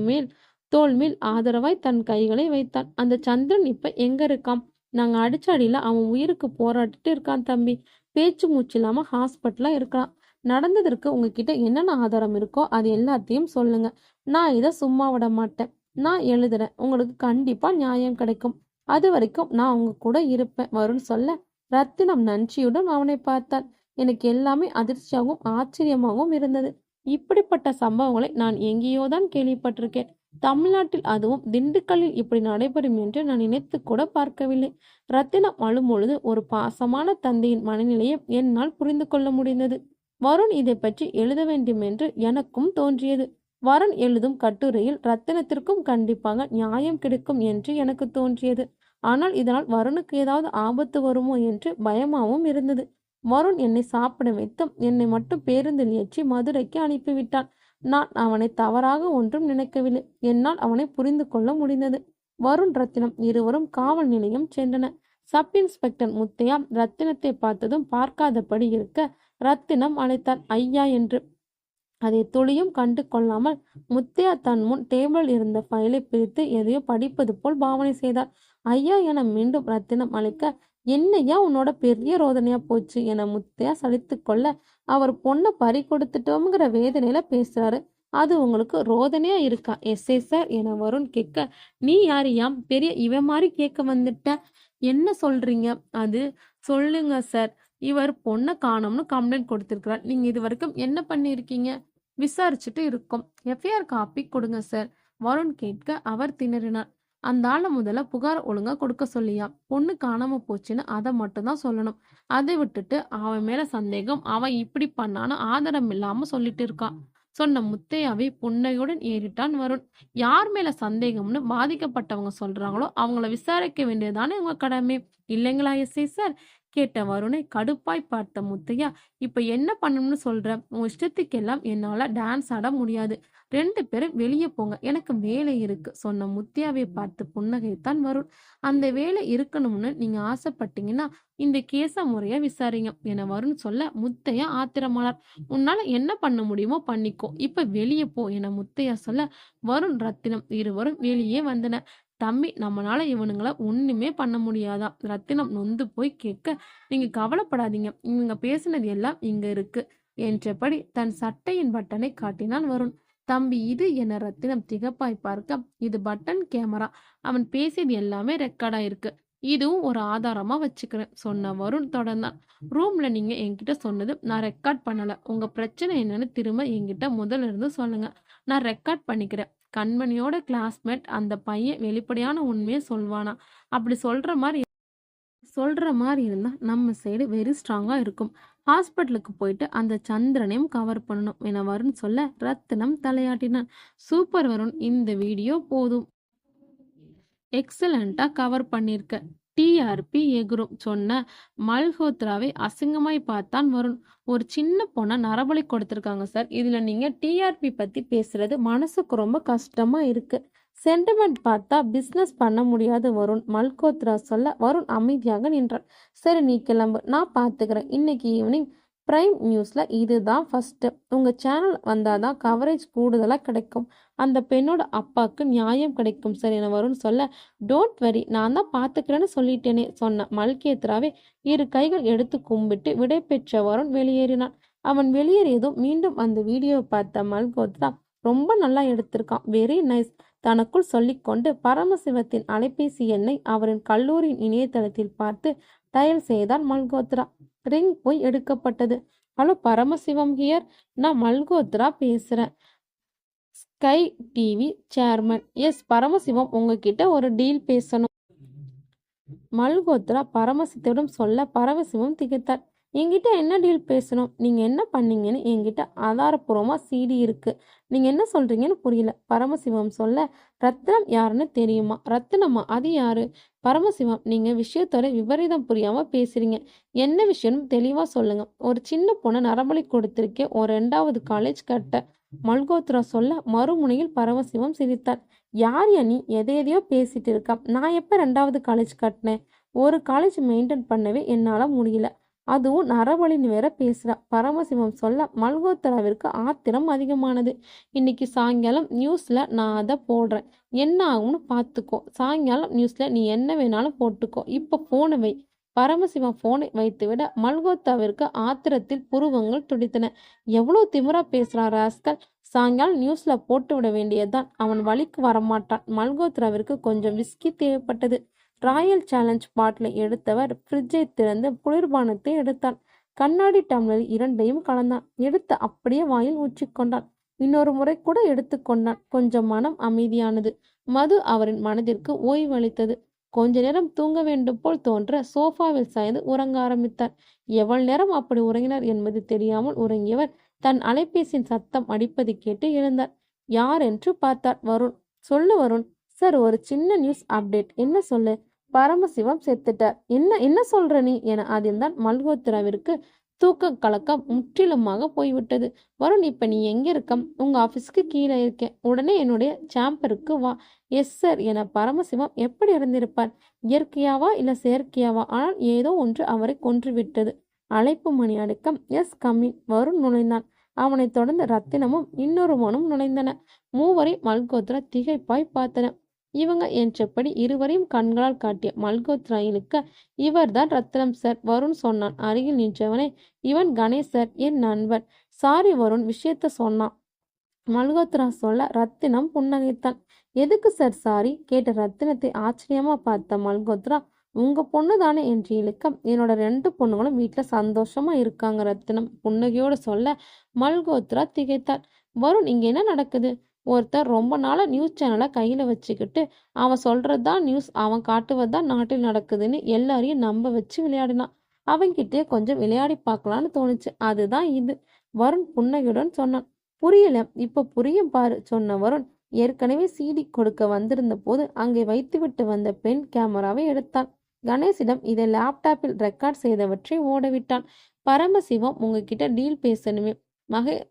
தோல் மேல் ஆதரவாய் தன் கைகளை வைத்தான். அந்த சந்திரன் இப்ப எங்க இருக்கான்? நாங்க அடிச்ச அடியில அவன் உயிருக்கு போராடிட்டு இருக்கான் தம்பி. பேச்சு மூச்சு இல்லாம ஹாஸ்பிட்டலா இருக்கலாம். நடந்ததற்கு உங்ககிட்ட என்னென்ன ஆதாரம் இருக்கோ அது எல்லாத்தையும் சொல்லுங்க. நான் இதை சும்மா விட மாட்டேன். நான் எழுதுறேன். உங்களுக்கு கண்டிப்பா நியாயம் கிடைக்கும். அது வரைக்கும் நான் உங்க கூட இருப்பேன் வருண் சொல்ல ரத்தினம் நன்றியுடன் அவனை பார்த்தான். எனக்கு எல்லாமே அதிர்ச்சியாகவும் ஆச்சரியமாகவும் இருந்தது. இப்படிப்பட்ட சம்பவங்களை நான் எங்கேயோதான் கேள்விப்பட்டிருக்கேன். தமிழ்நாட்டில், அதுவும் திண்டுக்கல்லில் இப்படி நடைபெறும் என்று நான் நினைத்து கூட பார்க்கவில்லை. ரத்தினம் அழும்பொழுது ஒரு பாசமான தந்தையின் மனநிலையை என்னால் புரிந்து கொள்ள முடிந்தது. வருண் இதை பற்றி எழுத வேண்டும் என்று எனக்கும் தோன்றியது. வருண் எழுதும் கட்டுரையில் ரத்தினத்திற்கும் கண்டிப்பாக நியாயம் கிடைக்கும் என்று எனக்கு தோன்றியது. ஆனால் இதனால் வருணுக்கு ஏதாவது ஆபத்து வருமோ என்று பயமாகவும் இருந்தது. வருண் என்னை சாப்பிட வைத்து என்னை மட்டும் பேருந்தில் ஏற்றி மதுரைக்கு அனுப்பிவிட்டான். நான் அவனை தவறாக ஒன்றும் நினைக்கவில்லை. என்னால் அவனை புரிந்து கொள்ள முடிந்தது. வருண் ரத்தினம் இருவரும் காவல் நிலையம் சென்றனர். சப் இன்ஸ்பெக்டர் முத்தையா ரத்தினத்தை பார்த்ததும் பார்க்காதபடி இருக்க ரத்தினம் அழைத்தார் ஐயா என்று. அதை துளியும் கண்டு கொள்ளாமல் முத்தையா தன் முன் டேபிள் இருந்த ஃபைலை பிரித்து எதையோ படிப்பது போல் பாவனை செய்தார். ஐயா என மீண்டும் ரத்தினம் அழைக்க, என்னையா உன்னோட பெரிய ரோதனையா போச்சு என முத்தையா சலித்து கொள்ள, அவர் பொண்ணை பறி கொடுத்துட்டோம்ங்கிற வேதனையில பேசுறாரு. அது உங்களுக்கு ரோதனையா இருக்கா எஸ்ஐ சார் என வருண் கேட்க, நீ யாரையாம் பெரிய இவ மாதிரி கேட்க வந்துட்ட? என்ன சொல்றீங்க? அது சொல்லுங்க சார். இவர் பொண்ணை காணோம்னு கம்ப்ளைண்ட் கொடுத்திருக்கிறார். நீங்க இது வரைக்கும் என்ன பண்ணியிருக்கீங்க? விசாரிச்சுட்டு இருக்கோம். எஃப்ஐஆர் காப்பி கொடுங்க சார் வருண் கேட்க அவர் திணறினார். அந்த ஆளை முதல்ல புகார் ஒழுங்கா கொடுக்க சொல்லியா? பொண்ணு காணாம போச்சுன்னு அதை மட்டும் தான் சொல்லணும். அதை விட்டுட்டு அவன் மேல சந்தேகம், அவன் இப்படி பண்ணான்னு ஆதாரம் இல்லாம சொல்லிட்டு இருக்கான் சொன்ன முத்தையாவை புன்னையுடன் ஏறிட்டான் வருண். யார் மேல சந்தேகம்னு பாதிக்கப்பட்டவங்க சொல்றாங்களோ அவங்கள விசாரிக்க வேண்டியதானே உங்க கடமை, இல்லைங்களா எஸ்ஐ சார் கேட்ட வருணை கடுப்பாய் பார்த்த முத்தையா, இப்ப என்ன பண்ணணும்னு சொல்ற? உன் இஷ்டத்துக்கெல்லாம் என்னால டான்ஸ் ஆட முடியாது. 2 பேரும் வெளியே போங்க, எனக்கு வேலை இருக்கு சொன்ன முத்தையாவை பார்த்து புன்னகைத்தான் வருண். அந்த வேலை இருக்கணும்னு நீங்க ஆசைப்பட்டீங்கன்னா இந்த கேஸ முறையா விசாரிங்க என வருண் சொல்ல முத்தையா ஆத்திரமானார். உன்னால என்ன பண்ண முடியுமோ பண்ணிக்கோ, இப்ப வெளியே போ என முத்தையா சொல்ல வருண் ரத்தினம் இருவரும் வெளியே வந்தனர். தம்பி, நம்மளால இவனுங்கள ஒண்ணுமே பண்ண முடியாதா? ரத்தினம் நொந்து போய் கேட்க, நீங்க கவலைப்படாதீங்க, இவங்க பேசினது எல்லாம் இங்க இருக்கு என்றபடி தன் சட்டையின் பட்டனை காட்டினான் வருண். தம்பி இது என ரத்தினம் திகப்பாய் பார்க்க, இது பட்டன் கேமரா, அவன் பேசியது எல்லாமே ரெக்கார்டா இருக்கு, இதுவும் ஒரு ஆதாரமா வச்சுக்கிறேன் சொன்ன வருண் தொடர்ந்தான். ரூம்ல நீங்க என்கிட்ட சொன்னது நான் ரெக்கார்ட் பண்ணல. உங்க பிரச்சனை என்னன்னு திரும்ப என்கிட்ட முதல்ல இருந்து சொல்லுங்க, நான் ரெக்கார்ட் பண்ணிக்கிறேன். கண்மணியோட கிளாஸ்மேட் அந்த பையன் வெளிப்படையான உண்மையை சொல்வானா? அப்படி சொல்ற மாதிரி இருந்தா நம்ம சைடு வெரி ஸ்ட்ராங்கா இருக்கும். ஹாஸ்பிட்டலுக்கு போயிட்டு அந்த சந்திரனையும் கவர் பண்ணணும் என வருண் சொல்ல ரத்தினம் தலையாட்டினான். சூப்பர் வருண், இந்த வீடியோ போதும், எக்ஸலண்டா கவர் பண்ணிருக்க, டிஆர்பி எகுரும் சொன்ன மல்ஹோத்ராவை அசிங்கமாய் பார்த்தான் வருண். ஒரு சின்ன பொண்ணை நரபலி கொடுத்துருக்காங்க சார். இதுல நீங்க டிஆர்பி பத்தி பேசுறது மனசுக்கு ரொம்ப கஷ்டமா இருக்கு. சென்டிமெண்ட் பார்த்தா பிஸ்னஸ் பண்ண முடியாது வருண் மல்கோத்ரா சொல்ல வருண் அமைதியாக நின்றார். சரி நீ கிளம்பு, நான் பார்த்துக்கிறேன். இன்னைக்கு ஈவினிங் பிரைம் நியூஸ்ல இதுதான் ஃபர்ஸ்ட். உங்க சேனல் வந்தாதான் கவரேஜ் கூடுதலாக கிடைக்கும். அந்த பெண்ணோட அப்பாவுக்கு நியாயம் கிடைக்கும் சார் என வருண் சொல்ல, டோன்ட் வரி, நான் தான் பார்த்துக்கிறேன்னு சொல்லிட்டேனே சொன்ன மல்கேத்ராவை இரு கைகள் எடுத்து கும்பிட்டு விடை பெற்ற வருண் வெளியேறினான். அவன் வெளியேறியதும் மீண்டும் அந்த வீடியோவை பார்த்த மல்கோத்ரா, ரொம்ப நல்லா எடுத்திருக்கான், வெரி நைஸ் தனக்குள் சொல்லிக்கொண்டு பரமசிவத்தின் அலைபேசி எண்ணை அவரின் கல்லூரியின் இணையதளத்தில் பார்த்து டயல் செய்தான் மல்கோத்ரா. ரிங் போய் எடுக்கப்பட்டது. ஹலோ பரமசிவம் ஹியர், நான் மல்கோத்ரா பேசுறேன், sky TV chairman. S Paramasivam, உங்ககிட்ட ஒரு டீல் பேசணும். மல்கோத்ரா பரமசிவத்திடம் சொல்ல பரமசிவம் திகைத்தார். என்கிட்ட என்ன டீல் பேசணும்? நீங்கள் என்ன பண்ணீங்கன்னு என்கிட்ட ஆதாரப்பூர்வமாக சிடி இருக்கு. நீங்கள் என்ன சொல்கிறீங்கன்னு புரியல. பரமசிவம் சொல்ல, ரத்னம் யாருன்னு தெரியுமா? ரத்னமா? அது யாரு? பரமசிவம், நீங்கள் விஷயத்தோட விபரீதம் புரியாமல் பேசுகிறீங்க. என்ன விஷயம்னு தெளிவாக சொல்லுங்க. ஒரு சின்ன பொண்ணை நரபலி கொடுத்துருக்கேன், ஒரு 2வது காலேஜ் கட்ட. மல்கோத்ரா சொல்ல மறுமுனையில் பரமசிவம் சிரித்தார். யார் நீ? எதையோ பேசிட்டு இருக்கா. நான் எப்போ 2வது காலேஜ் கட்டினேன்? ஒரு காலேஜ் மெயின்டைன் பண்ணவே என்னால் முடியல, அதுவும் நரபலின்னு வேற பேசுகிறா. பரமசிவம் சொல்ல மல்கோத்ராவிற்கு ஆத்திரம் அதிகமானது. இன்னைக்கு சாயங்காலம் நியூஸில் நான் அதை போடுறேன், என்ன ஆகும்னு பார்த்துக்கோ. சாயங்காலம் நியூஸில் நீ என்ன வேணாலும் போட்டுக்கோ, இப்போ ஃபோனை வை. பரமசிவம் ஃபோனை வைத்துவிட மல்கோத்ராவிற்கு ஆத்திரத்தில் புருவங்கள் துடித்தன. எவ்வளோ திமிரா பேசுகிறான் ராஸ்கல். சாயங்காலம் நியூஸில் போட்டு விட வேண்டியதுதான், அவன் வழிக்கு வரமாட்டான். மல்கோத்ராவிற்கு கொஞ்சம் விஸ்கி தேவைப்பட்டது. ராயல் சேலஞ்ச் பாட்டிலை எடுத்தவர் ஃப்ரிட்ஜை திறந்து குளிர்பானத்தை எடுத்தான். கண்ணாடி டம்ளரில் 2ஐயும் கலந்தான். எடுத்து அப்படியே வாயில் ஊற்றிக்கொண்டான். இன்னொரு முறை கூட எடுத்துக்கொண்டான். கொஞ்சம் மனம் அமைதியானது. மது அவரின் மனதிற்கு ஓய்வளித்தது. கொஞ்ச நேரம் தூங்க வேண்டும் போல் தோன்ற சோஃபாவில் சாய்ந்து உறங்க ஆரம்பித்தார். எவ்வளவு நேரம் அப்படி உறங்கினார் என்பது தெரியாமல் உறங்கியவர் தன் அலைபேசியின் சத்தம் அடிப்பது கேட்டு எழுந்தார். யார் என்று பார்த்தார். வருண். சொல்லு வருண். சார், ஒரு சின்ன நியூஸ் அப்டேட். என்ன சொல்லு? பரமசிவம் செத்துட்டார். என்ன என்ன சொல்ற நீ என அதில்தான் மல்கோத்ராவிற்கு தூக்க கலக்கம் முற்றிலுமாக போய்விட்டது. வருண், இப்ப நீ எங்க இருக்க? உங்க ஆபீஸ்க்கு கீழே இருக்கேன், உடனே என்னுடைய சாம்பருக்கு வா. எஸ் சார் என பரமசிவம் எப்படி இறந்திருப்பார்? இயற்கையாவா இல்ல செயற்கையாவா? ஆனால் ஏதோ ஒன்று அவரை கொன்றுவிட்டது. அழைப்பு மணி அடக்கம். S come in. வருண் நுழைந்தான். அவனைத் தொடர்ந்து ரத்தினமும் இன்னொருவனும் நுழைந்தன. மூவரை மல்கோத்ரா திகைப்பாய் பார்த்தன. இவங்க என்றபடி இருவரையும் கண்களால் காட்டிய மல்கோத்ரா இழுக்க, இவர்தான் ரத்னம் சார், வருண் சொன்னான். அருகில் நின்றவனே, இவன் கணேஷ் சார், என் நண்பன். சாரி வருண், விஷயத்த சொன்னான். மல்கோத்ரா சொல்ல ரத்தினம் புன்னகைத்தான். எதுக்கு சார் சாரி? கேட்ட ரத்தினத்தை ஆச்சரியமா பார்த்த மல்கோத்ரா, உங்க பொண்ணு தானே என்று இழுக்க, என்னோட 2 பொண்ணுங்களும் வீட்டில் சந்தோஷமா இருக்காங்க ரத்தினம் புன்னகையோடு சொல்ல மல்கோத்ரா திகைத்தார். வருண், இங்க என்ன நடக்குது? ஒருத்தர் ரொம்ப நாளா நியூஸ் சேனலை கையில வச்சுக்கிட்டு அவன் சொல்றது தான் நியூஸ், அவன் காட்டுவது தான் நாட்டில் நடக்குதுன்னு எல்லாரையும் நம்ப வச்சு விளையாடினான். அவன்கிட்டே கொஞ்சம் விளையாடி பார்க்கலான்னு தோணுச்சு, அதுதான் இது. வருண் புன்னகையுடன் சொன்னான். புரியல, இப்ப புரியும் பாரு சொன்ன வருண் ஏற்கனவே சிடி கொடுக்க வந்திருந்த போது அங்கே வைத்துவிட்டு வந்த பென் கேமராவை எடுத்தான். கணேஷிடம் இதை லேப்டாப்பில் ரெக்கார்ட் செய்தவற்றை ஓடவிட்டான். பரமசிவம், உங்ககிட்ட டீல் பேசணுமே.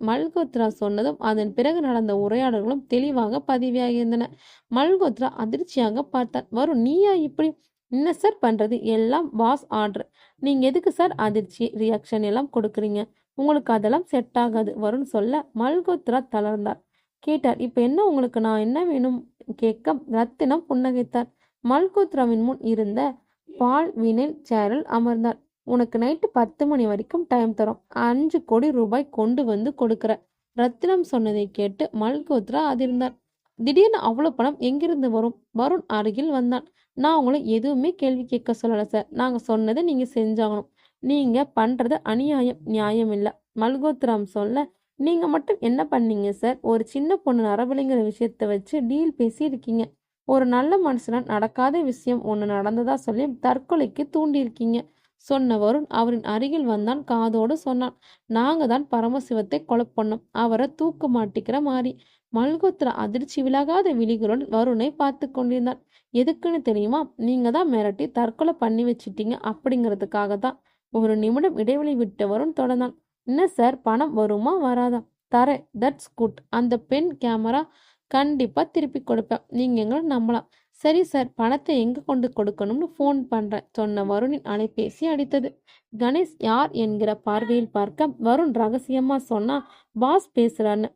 மல்கோத்ரா சொன்னதும் அதன் பிறகு நடந்த உரையாடல்களும் தெளிவாக பதிவாகியிருந்தன. மல்கோத்ரா அதிர்ச்சியாக பார்த்தார். வரும், நீயா இப்படி? என்ன சார் பண்றது? எல்லாம் பாஸ் ஆர்டர். நீங்க எதுக்கு சார் அதிர்ச்சி ரியாக்ஷன் எல்லாம் கொடுக்குறீங்க? உங்களுக்கு அதெல்லாம் செட் ஆகாது வருண் சொல்ல மல்கோத்ரா தளர்ந்தார். கேட்டார், இப்ப என்ன உங்களுக்கு? நான் என்ன வேணும் கேட்க ரத்தினம் புன்னகைத்தார். மல்கோத்ராவின் முன் இருந்த பால் வினைல் சேரில் அமர்ந்தார். உனக்கு நைட்டு 10 மணி வரைக்கும் டைம் தரோம், 5 கோடி ரூபாய் கொண்டு வந்து கொடுக்குற. ரத்தினம் சொன்னதை கேட்டு மல்கோத்ரா அதிர்ந்தார். திடீர்னு அவ்வளோ பணம் எங்கிருந்து வரும்? வருண் அருகில் வந்தான். நான் உங்களை எதுவுமே கேள்வி கேட்க சொல்லலை சார், நாங்கள் சொன்னதை நீங்கள் செஞ்சாகணும். நீங்கள் பண்ணுறது அநியாயம், நியாயம் இல்லை. மல்கோத்ராம் சொல்ல, நீங்கள் மட்டும் என்ன பண்ணீங்க சார்? ஒரு சின்ன பொண்ணு நரபலிங்கிற விஷயத்தை வச்சு டீல் பேசி இருக்கீங்க. ஒரு நல்ல மனுஷனா நடக்காத விஷயம் ஒன்று நடந்ததா சொல்லி தற்கொலைக்கு தூண்டியிருக்கீங்க சொன்ன வருண் அவரின் அருகில் வந்தான். காதோடு சொன்னான், நாங்க தான் பரமசிவத்தை கொலை பண்ணோம், அவரை தூக்கு மாட்டிக்கிற மாதிரி. மல்கோத்ரா அதிர்ச்சி விலகாத விழிகளுடன் வருணை பார்த்து கொண்டிருந்தான். எதுக்குன்னு தெரியுமா? நீங்க தான் மிரட்டி தற்கொலை பண்ணி வச்சிட்டீங்க அப்படிங்கிறதுக்காக தான். ஒரு நிமிடம் இடைவெளி விட்ட வருண் தொடர்ந்தான். என்ன சார், பணம் வருமா வராதா? தரேன், தட்ஸ் குட். அந்த பெண் கேமரா கண்டிப்பா திருப்பி கொடுப்பேன். நீங்க எங்களை நம்பலாம். சரி சார், பணத்தை எங்க கொண்டு கொடுக்கணும்னு ஃபோன் பண்றேன் சொன்ன வருணின் அலைபேசி அடித்தது. கணேஷ் யார் என்கிற பார்வையில் பார்க்க வருண் ரகசியமா சொன்னா, பாஸ் பேசுறான்னு.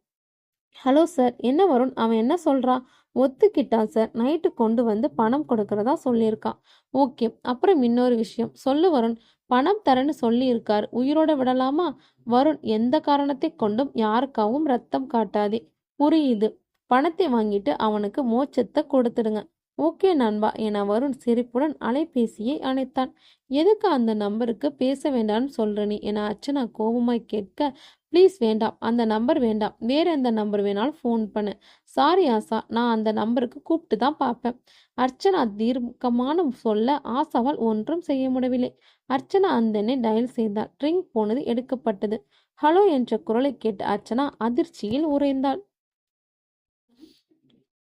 ஹலோ சார், என்ன வருண், அவன் என்ன சொல்றான்? ஒத்துக்கிட்டான் சார், நைட்டு கொண்டு வந்து பணம் கொடுக்கறதா சொல்லியிருக்கான். ஓகே, அப்புறம் இன்னொரு விஷயம் சொல்லு வருண். பணம் தரேன்னு சொல்லி இருக்காரு, உயிரோட விடலாமா? வருண், எந்த காரணத்தை கொண்டும் யாருக்காகவும் ரத்தம் காட்டாதே. புரியுது, பணத்தை வாங்கிட்டு அவனுக்கு மோட்சத்தை கொடுத்துடுங்க. ஓகே நண்பா என வருண் சிரிப்புடன் அலைபேசியை அணைத்தான். எதுக்கு அந்த நம்பருக்கு பேச வேண்டாம்னு சொல்ற நீ என அர்ச்சனா கோபமாய் கேட்க, ப்ளீஸ் வேண்டாம், அந்த நம்பர் வேண்டாம், வேற எந்த நம்பர் வேணாலும் ஃபோன் பண்ணு. சாரி ஆசா, நான் அந்த நம்பருக்கு கூப்பிட்டு தான் பார்ப்பேன். அர்ச்சனா தீர்க்கமான சொல்ல ஆசாவால் ஒன்றும் செய்ய முடியவில்லை. அர்ச்சனா அந்த எண்ணை டயல் செய்தாள். ரிங் போனது எடுக்கப்பட்டது. ஹலோ என்ற குரலை கேட்ட அர்ச்சனா அதிர்ச்சியில் உறைந்தாள்.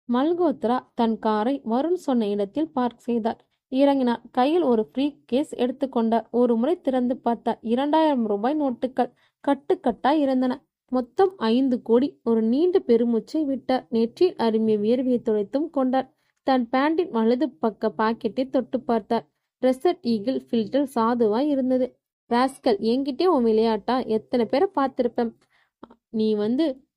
மல்கோத்ரா தன் காரை வருண் சொன்ன இடத்தில் பார்க் செய்தார். இறங்கினார். கையில் ஒரு பிரீஃப் கேஸ் எடுத்துக்கொண்டார். ஒரு முறை திறந்து பார்த்தார். 2000 ரூபாய் நோட்டுகள் கட்டுக்கட்டாய் இருந்தன. மொத்தம் 5 கோடி. ஒரு நீண்ட பெருமூச்சை விட்டார். நெற்றியில் அரும்பிய வியர்வையை துடைத்தும் கொண்டார். தன் பேண்டின் வலது பக்க பாக்கெட்டை தொட்டு பார்த்தார். ரெசர்ட் ஈகிள் ஃபில்டர் சாதுவாய் இருந்தது. ராஸ்கல், என்கிட்டே உன் விளையாட்டா? எத்தனை பேரை பார்த்திருப்பேன். நீ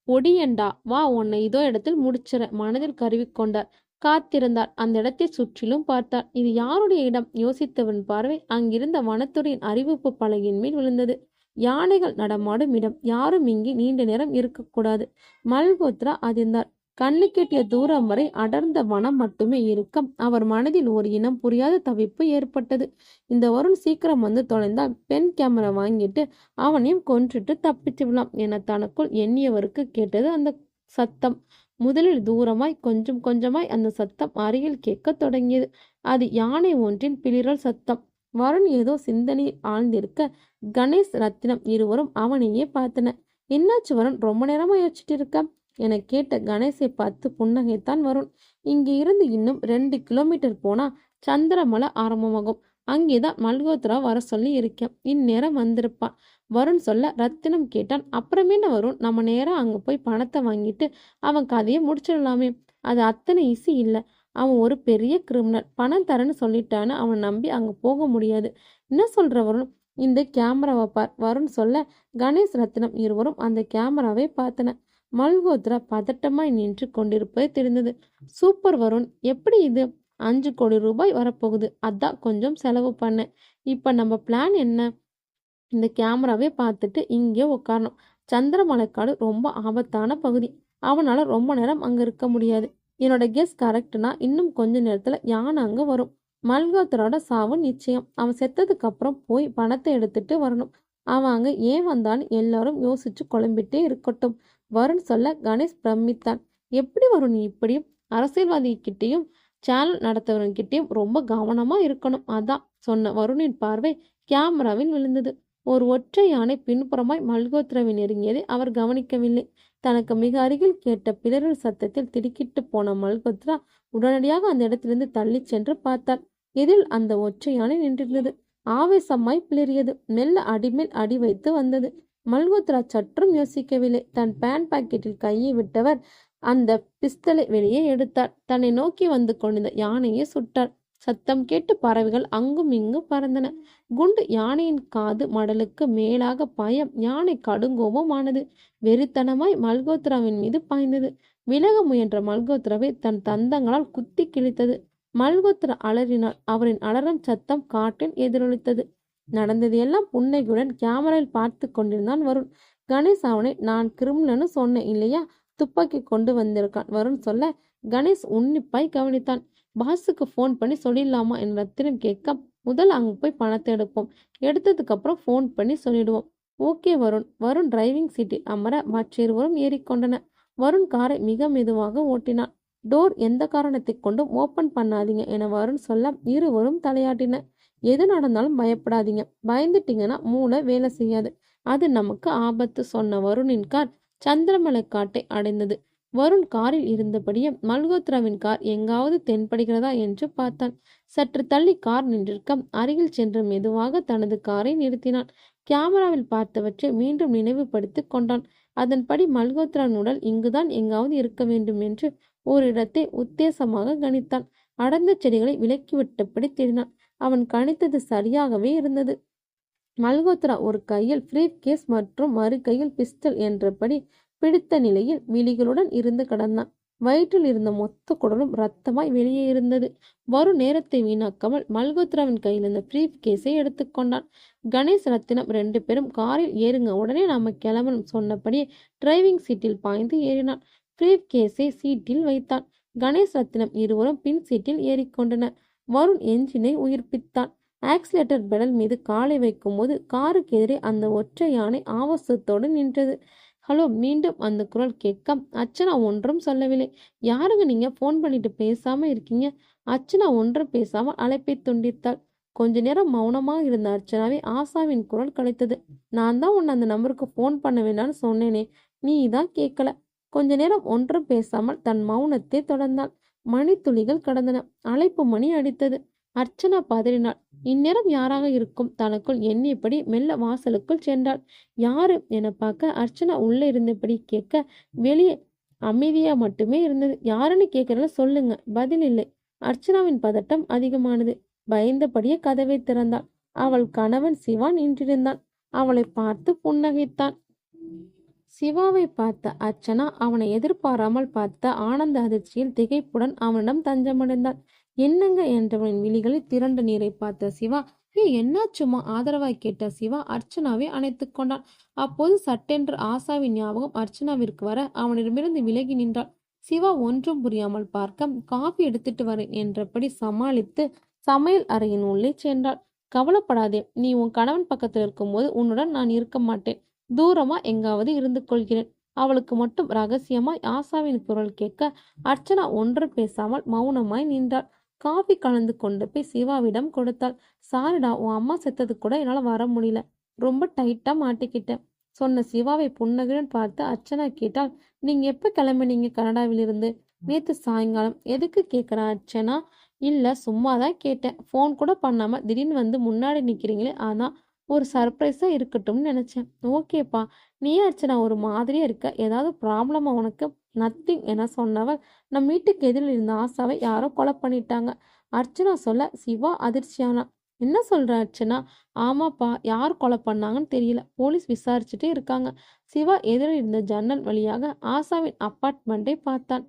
பொடியண்டா, வா உன்னை இதோ இடத்தில் முடிச்சிற மனதில் கருவிக்கொண்டார். காத்திருந்தார். அந்த இடத்தை சுற்றிலும் பார்த்தார். இது யாருடைய இடம்? யோசித்தவன் பார்வை அங்கிருந்த வனத்துறையின் அறிவிப்பு பலகையின் மேல் விழுந்தது. யானைகள் நடமாடும் இடம். யாரும் இங்கே நீண்ட நேரம் இருக்கக்கூடாது. மல்கோத்ரா அதிர்ந்தார். கண்ணு கெட்டிய தூரம் வரை அடர்ந்த வனம் மட்டுமே இருக்க அவர் மனதில் ஒரு இனம் புரியாத தவிப்பு ஏற்பட்டது. இந்த வருண் சீக்கிரம் வந்து தொலைந்தால் பென் கேமரா வாங்கிட்டு அவனையும் கொன்றுட்டு தப்பிச்சு விடலாம் என தனக்குள் எண்ணியவருக்கு கேட்டது அந்த சத்தம். முதலில் தூரமாய், கொஞ்சம் கொஞ்சமாய் அந்த சத்தம் அருகில் கேட்க தொடங்கியது. அது யானை ஒன்றின் பிளிரல் சத்தம். வருண் ஏதோ சிந்தனையில் ஆழ்ந்திருக்க கணேஷ், ரத்தினம் இருவரும் அவனையே பார்த்தனர். என்னாச்சு வருண், ரொம்ப நேரமா யோசிச்சுட்டு இருக்க என கேட்ட கணேசை பார்த்து புன்னகைத்தான் வருண். இங்கே இருந்து இன்னும் 2 கிலோமீட்டர் போனா சந்திரமலை ஆரம்பமாகும். அங்கேதான் மல்கோத்ரா வர சொல்லி இருக்கேன். இந்நேரம் வந்திருப்பான் வருண் சொல்ல ரத்தினம் கேட்டான். அப்புறமேன வருண், நம்ம நேரம் அங்க போய் பணத்தை வாங்கிட்டு அவன் கதையை முடிச்சிடலாமே. அது அத்தனை ஈஸி இல்லை. அவன் ஒரு பெரிய கிரிமினல். பணம் தரேன்னு சொல்லிட்டான்னு அவன் நம்பி அங்க போக முடியாது. என்ன சொல்ற வருண்? இந்த கேமராவை பார் வருண் சொல்ல கணேஷ், ரத்தினம் இருவரும் அந்த கேமராவை பார்த்தன. மல்கோத்ரா பதட்டமாய் நின்று கொண்டிருப்பது தெரிந்தது. சூப்பர் வருண், எப்படி இது? 5 கோடி ரூபாய் வரப்போகுது. அதான் கொஞ்சம் செலவு பண்ணேன். இப்ப நம்ம பிளான் என்ன? இந்த கேமராவே பார்த்துட்டு இங்கே உட்காரணும். சந்திரமலைக்காடு ரொம்ப ஆபத்தான பகுதி. அவனால ரொம்ப நேரம் அங்க இருக்க முடியாது. என்னோட கெஸ் கரெக்ட்னா இன்னும் கொஞ்ச நேரத்துல யானை அங்க வரும். மல்கோத்ராவோட சாவு நிச்சயம். அவன் செத்ததுக்கு அப்புறம் போய் பணத்தை எடுத்துட்டு வரணும். அவன் அங்க ஏன் வந்தான்னு எல்லாரும் யோசிச்சு குழம்பிட்டே இருக்கட்டும். வருண் சொல்ல கணேஷ் பிரமித்தான். எப்படி வரும்? நீ இப்படியும் அரசியல்வாதிகிட்டையும் சேனல் நடத்தவர்கிட்டையும் ரொம்ப கவனமா இருக்கணும். அதான் சொன்ன வருணின் பார்வை கேமராவில் விழுந்தது. ஒரு ஒற்றை யானை பின்புறமாய் மல்கோத்ராவை நெருங்கியதை அவர் கவனிக்கவில்லை. தனக்கு மிக அருகில் கேட்ட பிளறல் சத்தத்தில் திடுக்கிட்டு போன மல்கோத்ரா உடனடியாக அந்த இடத்திலிருந்து தள்ளி சென்று பார்த்தார். எதில் அந்த ஒற்றை யானை நின்றிருந்தது. ஆவேசமாய் பிளறியது. மெல்ல அடிமேல் அடி வைத்து வந்தது. மல்கோத்ரா சற்றும் யோசிக்கவில்லை. தன் பேண்ட் பாக்கெட்டில் கையை விட்டவர் அந்த பிஸ்தலை வெளியே எடுத்தார். தன்னை நோக்கி வந்து கொண்டிருந்த யானையை சுட்டார். சத்தம் கேட்டு பறவைகள் அங்கும் இங்கும் பறந்தன. குண்டு யானையின் காது மடலுக்கு மேலாக பாய யானை கடுங்கோபமானது. வெறித்தனமாய் மல்கோத்ராவின் மீது பாய்ந்தது. விலக முயன்ற மல்கோத்ராவை தன் தந்தங்களால் குத்தி கிழித்தது. மல்கோத்ரா அலறினார். அவரின் அலறும் சத்தம் காற்றில் எதிரொலித்தது. நடந்தது எல்லாம் புன்னகையுடன் கேமராவில் பார்த்து கொண்டிருந்தான் வருண். கணேஷ் அவனை நான் கிரிமினல்னு சொன்னேன் இல்லையா, துப்பாக்கி கொண்டு வந்திருக்கான் வருண் சொல்ல கணேஷ் உன்னிப்பாய் கவனித்தான். பாஸுக்கு ஃபோன் பண்ணி சொல்லிடலாமா என் ரத்தினம் கேட்க, முதல்ல அங்கே போய் பணத்தை எடுப்போம், எடுத்ததுக்கு அப்புறம் ஃபோன் பண்ணி சொல்லிடுவோம். ஓகே வருண். வருண் டிரைவிங் சீட்டில் அமர மற்ற இருவரும் ஏறிக்கொண்டனர். வருண் காரை மிக மெதுவாக ஓட்டினான். டோர் எந்த காரணத்தை கொண்டும் ஓப்பன் பண்ணாதீங்க என வருண் சொல்ல இருவரும் தலையாட்டினர். எது நடந்தாலும் பயப்படாதீங்க. பயந்துட்டீங்கன்னா மூளை வேலை செய்யாது. அது நமக்கு ஆபத்து சொன்ன வருணின் கார் சந்திரமலை காட்டை அடைந்தது. வருண் காரில் இருந்தபடியே மல்கோத்ராவின் கார் எங்காவது தென்படுகிறதா என்று பார்த்தான். சற்று தள்ளி கார் நின்றிருக்க அருகில் சென்று மெதுவாக தனது காரை நிறுத்தினான். கேமராவில் பார்த்தவற்றை மீண்டும் நினைவுபடுத்தி கொண்டான். அதன்படி மல்கோத்ராவின் உடல் இங்குதான் எங்காவது இருக்க வேண்டும் என்று ஒரு இடத்தை உத்தேசமாக கணித்தான். அடர்ந்த செடிகளை விலக்கிவிட்டபடி தேடினான். அவன் கணித்தது சரியாகவே இருந்தது. மல்கோத்ரா ஒரு கையில் பிரீஃப் கேஸ் மற்றும் மறு கையில் பிஸ்டல் என்றபடி பிடித்த நிலையில் விழிகளுடன் இருந்து கடந்தான். வயிற்றில் இருந்த மொத்த குடலும் ரத்தமாய் வெளியே இருந்தது. வரும் நேரத்தை வீணாக்காமல் மல்கோத்ராவின் கையில் இருந்த பிரீஃப் கேஸை எடுத்துக்கொண்டான். கணேஷ் ரத்தினம் 2 பேரும் காரில் ஏறுங்க, உடனே நாம கிளம்பணும் சொன்னபடியே டிரைவிங் சீட்டில் பாய்ந்து ஏறினான். பிரீஃப் கேஸை சீட்டில் வைத்தான். கணேஷ் ரத்தினம் இருவரும் பின் சீட்டில் ஏறிக்கொண்டனர். வருண் என்ஜினை உயிர்ப்பித்தான். ஆக்சிலேட்டர் பெடல் மீது காலை வைக்கும்போது காருக்கு எதிரே அந்த ஒற்றை யானை ஆவேசத்தோடு நின்றது. ஹலோ! மீண்டும் அந்த குரல் கேட்க அர்ச்சனா ஒன்றும் சொல்லவில்லை. யாருங்க நீங்க? ஃபோன் பண்ணிட்டு பேசாம இருக்கீங்க? அர்ச்சனா ஒன்றும் பேசாமல் அழைப்பை துண்டித்தாள். கொஞ்ச நேரம் மௌனமாக இருந்த அர்ச்சனாவை ஆசாவின் குரல் கலைத்தது. நான் தான் உன்னை அந்த நம்பருக்கு ஃபோன் பண்ண வேண்டாம்னு சொன்னேனே, நீ தான் கேட்கல. கொஞ்ச நேரம் ஒன்றும் பேசாமல் தன் மௌனத்தை தொடர்ந்தாள். மணித்துளிகள் கடந்தன. அழைப்பு மணி அடித்தது. அர்ச்சனா பதறினாள். இந்நேரம் யாராக இருக்கும்? தனக்குள் எண்ணியபடி மெல்ல வாசலுக்குள் சென்றாள். யாரு என பார்க்க அர்ச்சனா உள்ளே இருந்தபடி கேட்க வெளியே அமைதியா மட்டுமே இருந்தது. யாருன்னு கேட்கறல சொல்லுங்க. பதில் இல்லை. அர்ச்சனாவின் பதட்டம் அதிகமானது. பயந்தபடியே கதவை திறந்தாள். அவள் கணவன் சிவா நின்றிருந்தான். அவளை பார்த்து புன்னகைத்தான். சிவாவை பார்த்த அர்ச்சனா அவனை எதிர்பாராமல் பார்த்த ஆனந்த அதிர்ச்சியில் திகைப்புடன் அவனிடம் தஞ்சமடைந்தாள். என்னங்க என்றவனின் விழிகளில் திரண்ட நீரை பார்த்த சிவா, என்னாச்சுமா ஆதரவாய் கேட்ட சிவா அர்ச்சனாவை அணைத்து கொண்டான். அப்போது சட்டென்று ஆசாவின் ஞாபகம் அர்ச்சனாவிற்கு வர அவனிடமிருந்து விலகி நின்றாள். சிவா ஒன்றும் புரியாமல் பார்க்க காஃபி எடுத்துட்டு வரேன் என்றபடி சமாளித்து சமையல் அறையின் உள்ளே சென்றாள். கவலைப்படாதே, நீ உன் கணவன் பக்கத்தில் இருக்கும்போது உன்னுடன் நான் இருக்க மாட்டேன். தூரமா எங்காவது இருந்து கொள்கிறேன். அவளுக்கு மட்டும் ரகசியமாய் ஆசாவின் குரல் கேட்க அர்ச்சனா ஒன்று பேசாமல் மௌனமாய் நின்றாள். காஃபி கலந்து கொண்டு போய் சிவாவிடம் கொடுத்தாள். சாரிடா, உன் அம்மா செத்தது கூட என்னால் வர முடியல. ரொம்ப டைட்டா மாட்டிக்கிட்டேன் சொன்ன சிவாவை புன்னகையுடன் பார்த்து அர்ச்சனா கேட்டால், நீங்க எப்ப கிளம்பினீங்க கனடாவிலிருந்து? நேத்து சாயங்காலம். எதுக்கு கேட்குற அர்ச்சனா? இல்ல, சும்மாதான் கேட்டேன். ஃபோன் கூட பண்ணாம திடீர்னு வந்து முன்னாடி நிக்கிறீங்களே, அதான் ஒரு சர்ப்ரைஸா இருக்கட்டும்னு நினைச்சேன். ஓகேப்பா. நீ அர்ச்சனா ஒரு மாதிரியா இருக்க, ஏதாவது ப்ராப்ளமா உனக்கு? நத்திங் என சொன்னவள், நம் வீட்டுக்கு எதிரில் இருந்த ஆசாவை யாரோ கொலை பண்ணிட்டாங்க. அர்ச்சனா சொல்ல சிவா அதிர்ச்சியானா. என்ன சொல்ற அர்ச்சனா? ஆமாப்பா, யார் கொலை பண்ணாங்கன்னு தெரியல. போலீஸ் விசாரிச்சுட்டே இருக்காங்க. சிவா எதிரில் இருந்த ஜன்னல் வழியாக ஆசாவின் அப்பார்ட்மெண்ட்டை பார்த்தான்.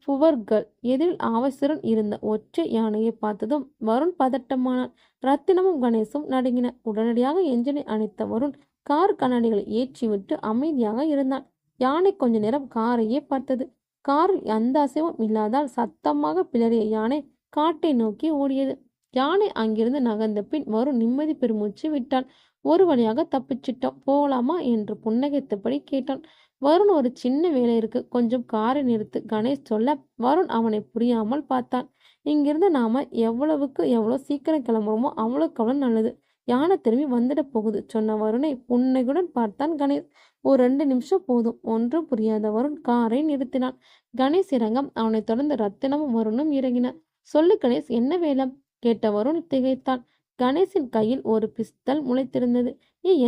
புவர்கள் எதிரில் ஆவேசத்துடன் இருந்த ஒற்றை யானையை பார்த்ததும் வருண் பதட்டமானான். ரத்தினமும் கணேசும் நடுங்கின. உடனடியாக எஞ்சினை அணைத்த வருண் கார் கண்ணாடிகளை ஏற்றிவிட்டு அமைதியாக இருந்தான். யானை கொஞ்ச நேரம் காரையே பார்த்தது. காரில் எந்த அசைவும் இல்லாதால் சத்தமாக பிளறிய யானை காட்டை நோக்கி ஓடியது. யானை அங்கிருந்து நகர்ந்த பின் வருண் நிம்மதி பெருமூச்சு விட்டான். ஒரு வழியாக தப்பிச்சிட்டோம், போகலாமா என்று புன்னகைத்தபடி கேட்டான். வருண், ஒரு சின்ன வேலை இருக்கு, கொஞ்சம் காரை நிறுத்து கணேஷ் சொல்ல வருண் அவனை புரியாமல் பார்த்தான். இங்கிருந்து நாம எவ்வளவுக்கு எவ்வளோ சீக்கிரம் கிளம்புறோமோ அவ்வளோக்கு அவ்வளோ நல்லது. யானை திரும்பி வந்துட போகுது சொன்ன வருணை புன்னகையுடன் பார்த்தான் கணேஷ். ஒரு 2 நிமிஷம் போதும். ஒன்றும் புரியாத வருண் காரை நிறுத்தினான். கணேஷ் இறங்க அவனை தொடர்ந்து ரத்தினமும் வருணும் இறங்கினார். சொல்லு கணேஷ், என்ன வேலை கேட்ட வருண் திகைத்தான். கணேஷின் கையில் ஒரு பிஸ்தல் முளைத்திருந்தது.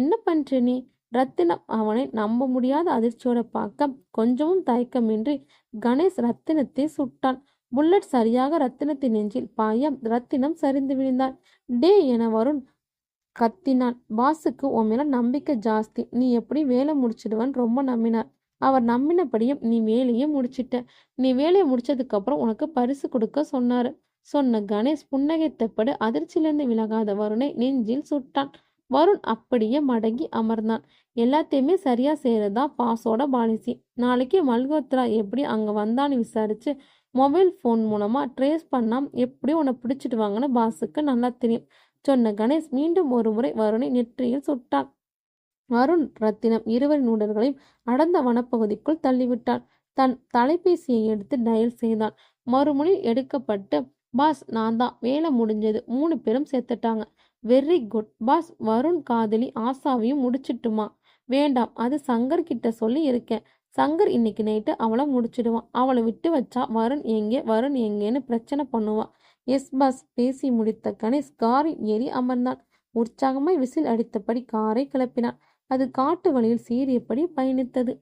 என்ன பண்ற நீ? ரத்தினம் அவனை நம்ப முடியாத அதிர்ச்சியோட பார்க்க கொஞ்சமும் தயக்கமின்றி கணேஷ் ரத்தினத்தை சுட்டான். புல்லட் சரியாக ரத்தினத்தின் நெஞ்சில் பாய ரத்தினம் சரிந்து விழுந்தான். டே என வருண் கத்தினான். பாஸுக்கு உன் மேல நம்பிக்கை ஜாஸ்தி. நீ எப்படி வேலை முடிச்சிடுவன் ரொம்ப நம்பினார். அவர் நம்பினபடியும் நீ வேலையை முடிச்சிட்ட. நீ வேலையை முடிச்சதுக்கு அப்புறம் உனக்கு பரிசு கொடுக்க சொன்னாரு சொன்ன கணேஷ் புன்னகைத்தப்படு அதிர்ச்சியிலிருந்து விலகாத வருணை நெஞ்சில் சுட்டான். வருண் அப்படியே மடங்கி அமர்ந்தான். எல்லாத்தையுமே சரியா செய்யறதா பாஸோட பாலிசி. நாளைக்கு மல்கோத்ரா எப்படி அங்க வந்தான்னு விசாரிச்சு மொபைல் ஃபோன் மூலமா ட்ரேஸ் பண்ணா எப்படி உன்னை பிடிச்சிட்டு வாங்கன்னு பாஸுக்கு நல்லா தெரியும் சொன்ன கணேஷ் மீண்டும் ஒரு முறை வருணை நெற்றியில் சுட்டான். வருண் ரத்தினம் இருவரின் உடல்களையும் அடர்ந்த வனப்பகுதிக்குள் தள்ளிவிட்டான். தன் தொலைபேசியை எடுத்து டயல் செய்தான். மறுமுறை எடுக்கப்பட்டு, பாஸ் நான் தான், வேலை முடிஞ்சது, 3 பேரும் செத்துட்டாங்க. Very good pass. வருண் காதலி ஆசாவையும் முடிச்சிட்டுமா? வேண்டாம், அது சங்கர் கிட்ட சொல்லி இருக்கேன். சங்கர் இன்னைக்கு நைட்டு அவளை முடிச்சிடுவான். அவளை விட்டு வச்சா வருண் எங்கேன்னு பிரச்சனை பண்ணுவான். Yes boss. பேசி முடித்த கணேஷ் காரில் ஏறி அமர்ந்தான். உற்சாகமாய் விசில் அடித்தபடி காரை கிளப்பினான். அது காட்டு வழியில் சீறியபடி பயணித்தது.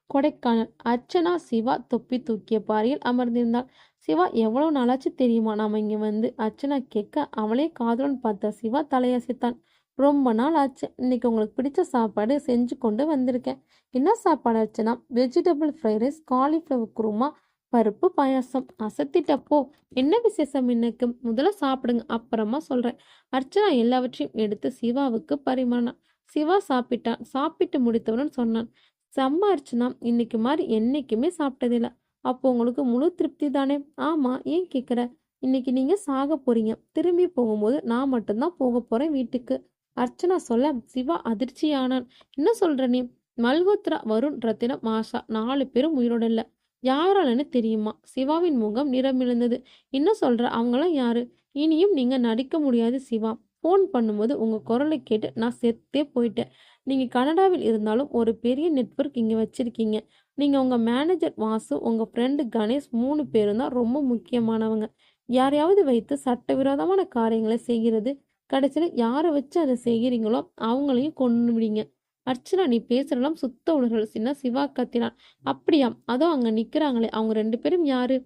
கொடைக்கானல். அர்ச்சனா சிவா தொப்பி தூக்கிய பாறையில் அமர்ந்திருந்தாள். சிவா, எவ்வளவு நாளாச்சு தெரியுமா நாம இங்க வந்து? அர்ச்சனா கேட்க அவளே காதுடன் பார்த்த சிவா தலையசைத்தான். ரொம்ப நாள் ஆச்சு. இன்னைக்கு உங்களுக்கு பிடிச்ச சாப்பாடு செஞ்சு கொண்டு வந்திருக்கேன். என்ன சாப்பாடு Archana? Vegetable fried rice, cauliflower kurma, பருப்பு பாயாசம். அசத்திட்டப்போ. என்ன விசேஷம் இன்னைக்கு? முதல்ல சாப்பிடுங்க, அப்புறமா சொல்றேன். அர்ச்சனா எல்லாவற்றையும் எடுத்து சிவாவுக்கு பரிமாறினான். சிவா சாப்பிட்டான். சாப்பிட்டு முடித்தவுடன் சொன்னான், செம்ம அர்ச்சனா, இன்னைக்கு மாதிரி என்னைக்குமே சாப்பிட்டதில்ல. அப்போ உங்களுக்கு முழு திருப்தி தானே? ஆமா, ஏன் கேட்குற? இன்னைக்கு நீங்க சாக போறீங்க. திரும்பி போகும்போது நான் மட்டும்தான் போக போறேன் வீட்டுக்கு. அர்ச்சனா சொல்ல சிவா அதிர்ச்சியானான். என்ன சொல்ற நீ? மல்ஹோத்ரா, வருண், ரத்தினம், ஆஷா 4 பேரும் உயிரோட இல்ல. யாராலன்னு தெரியுமா? சிவாவின் முகம் நிறமிழந்தது. என்ன சொல்ற? அவங்களாம் யாரு? இனியும் நீங்க நடிக்க முடியாது சிவா. ஃபோன் பண்ணும்போது உங்க குரலை கேட்டு நான் செத்தே போயிட்டேன். நீங்க கனடாவில் இருந்தாலும் ஒரு பெரிய நெட்வொர்க் இங்க வச்சிருக்கீங்க. நீங்க உங்க மேனேஜர் வாசு, உங்க ஃப்ரெண்டு கணேஷ் 3 பேரும் தான் ரொம்ப முக்கியமானவங்க. யாரையாவது வைத்து சட்டவிரோதமான காரியங்களை செய்கிறது. கடைசியில யாரை வச்சு அதை செய்கிறீங்களோ அவங்களையும் கொன்னுவிடுங்க. அர்ச்சனா, நீ பேசுறதெல்லாம் சுத்த உணர்வுகள் சின்ன. சிவா கத்தினான். அப்படியா? அதோ அங்க நிக்கிறாங்களே, அவங்க 2 பேரும் யாரு?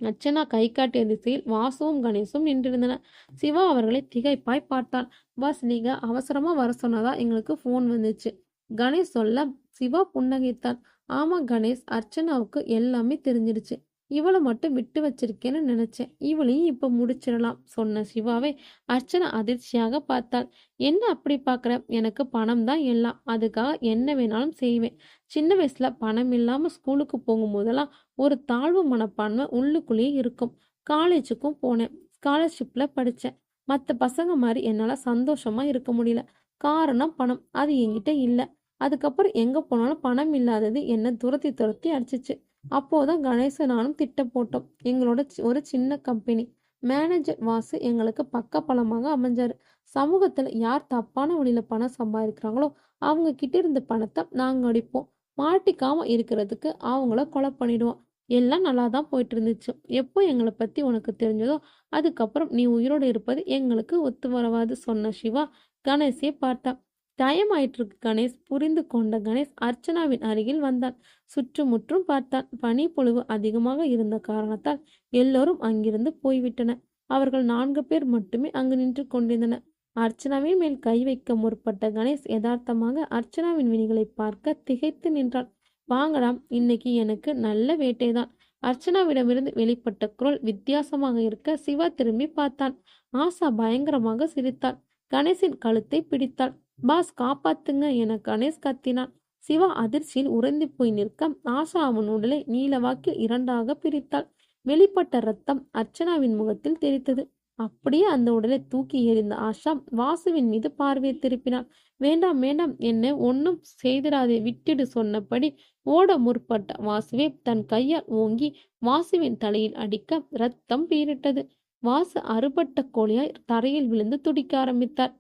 அர்ச்சனா கை காட்டிய திசையில் வாசுவும் கணேசும் நின்றிருந்தனர். சிவா அவர்களை திகைப்பாய் பார்த்தான். பாஸ், நீங்க அவசரமா வர சொன்னதா எங்களுக்கு ஃபோன் வந்துச்சு. கணேஷ் சொல்ல சிவா புன்னகைத்தான். ஆமா கணேஷ், அர்ச்சனாவுக்கு எல்லாமே தெரிஞ்சிடுச்சு. இவளை மட்டும் விட்டு வச்சிருக்கேன்னு நினைச்சேன். இவளையும் இப்ப முடிச்சிடலாம் சொன்ன சிவாவை அர்ச்சனா அதிர்ச்சியாக பார்த்தாள். என்ன அப்படி பார்க்குற? எனக்கு பணம் தான் எல்லாம். அதுக்காக என்ன வேணாலும் செய்வேன். சின்ன வயசுல பணம் இல்லாம ஸ்கூலுக்கு போகும்போதெல்லாம் ஒரு தாழ்வு மனப்பான்மை உள்ளுக்குள்ளேயே இருக்கும். காலேஜுக்கும் போனேன். ஸ்காலர்ஷிப்ல படித்தேன். மற்ற பசங்க மாதிரி என்னால் சந்தோஷமா இருக்க முடியல. காரணம் பணம். அது என்கிட்ட இல்லை. அதுக்கப்புறம் எங்கே போனாலும் பணம் இல்லாதது என்னை துரத்தி துரத்தி அடிச்சிச்சு. அப்போதான் கணேசன் நானும் திட்டம் போட்டோம். எங்களோட ஒரு சின்ன கம்பெனி. மேனேஜர் வாசு எங்களுக்கு பக்கபலமாக அமைஞ்சாரு. சமூகத்தில் யார் தப்பான வழியில பணம் சம்பாதிக்கிறாங்களோ அவங்க கிட்ட இருந்த பணத்தை நாங்கள் அடிப்போம். மாட்டிக்காம இருக்கிறதுக்கு அவங்கள கொலை பண்ணிடுவோம். எல்லாம் நல்லா தான் போயிட்டு இருந்துச்சு. எப்போ எங்களை பத்தி உனக்கு தெரிஞ்சதோ அதுக்கப்புறம் நீ உயிரோடு இருப்பது எங்களுக்கு ஒத்து வரவாது சொன்ன சிவா கணேஷை பார்த்தான். டைம் ஆயிட்டு இருக்கு கணேஷ். புரிந்து கொண்ட கணேஷ் அர்ச்சனாவின் அருகில் வந்தான். சுற்றுமுற்றும் பார்த்தான். பனிப்பொழிவு அதிகமாக இருந்த காரணத்தால் எல்லோரும் அங்கிருந்து போய்விட்டனர். அவர்கள் 4 பேர் மட்டுமே அங்கு நின்று கொண்டிருந்தனர். அர்ச்சனாவின் மேல் கை வைக்க முற்பட்ட கணேஷ் யதார்த்தமாக அர்ச்சனாவின் விழிகளை பார்க்க திகைத்து நின்றான். வாங்கடா, இன்னைக்கு எனக்கு நல்ல வேட்டைதான். அர்ச்சனாவிடமிருந்து வெளிப்பட்ட குரல் வித்தியாசமாக இருக்க சிவா திரும்பி பார்த்தான். ஆசா பயங்கரமாக சிரித்தாள். கணேஷின் கழுத்தை பிடித்தாள். பாஸ், காப்பாத்துங்க என கணேஷ் கத்தினான். சிவா அதிர்ச்சியில் உறைந்து போய் நிற்க ஆஷா அவன் உடலை நீலவாக்கில் 2ஆக பிரித்தாள். வெளிப்பட்ட ரத்தம் அர்ச்சனாவின் முகத்தில் தெரித்தது. அப்படியே அந்த உடலை தூக்கி எறிந்த ஆஷா வாசுவின் மீது பார்வையை திருப்பினாள். வேண்டாம் வேண்டாம், என்னை ஒன்னும் செய்திடாதே, விட்டுடு சொன்னபடி ஓட முற்பட்ட வாசுவை தன் கையால் ஓங்கி வாசுவின் தலையில் அடிக்க ரத்தம் பீரிட்டது. வாசு அறுபட்ட கோழியாய் தரையில் விழுந்து துடிக்க ஆரம்பித்தார்.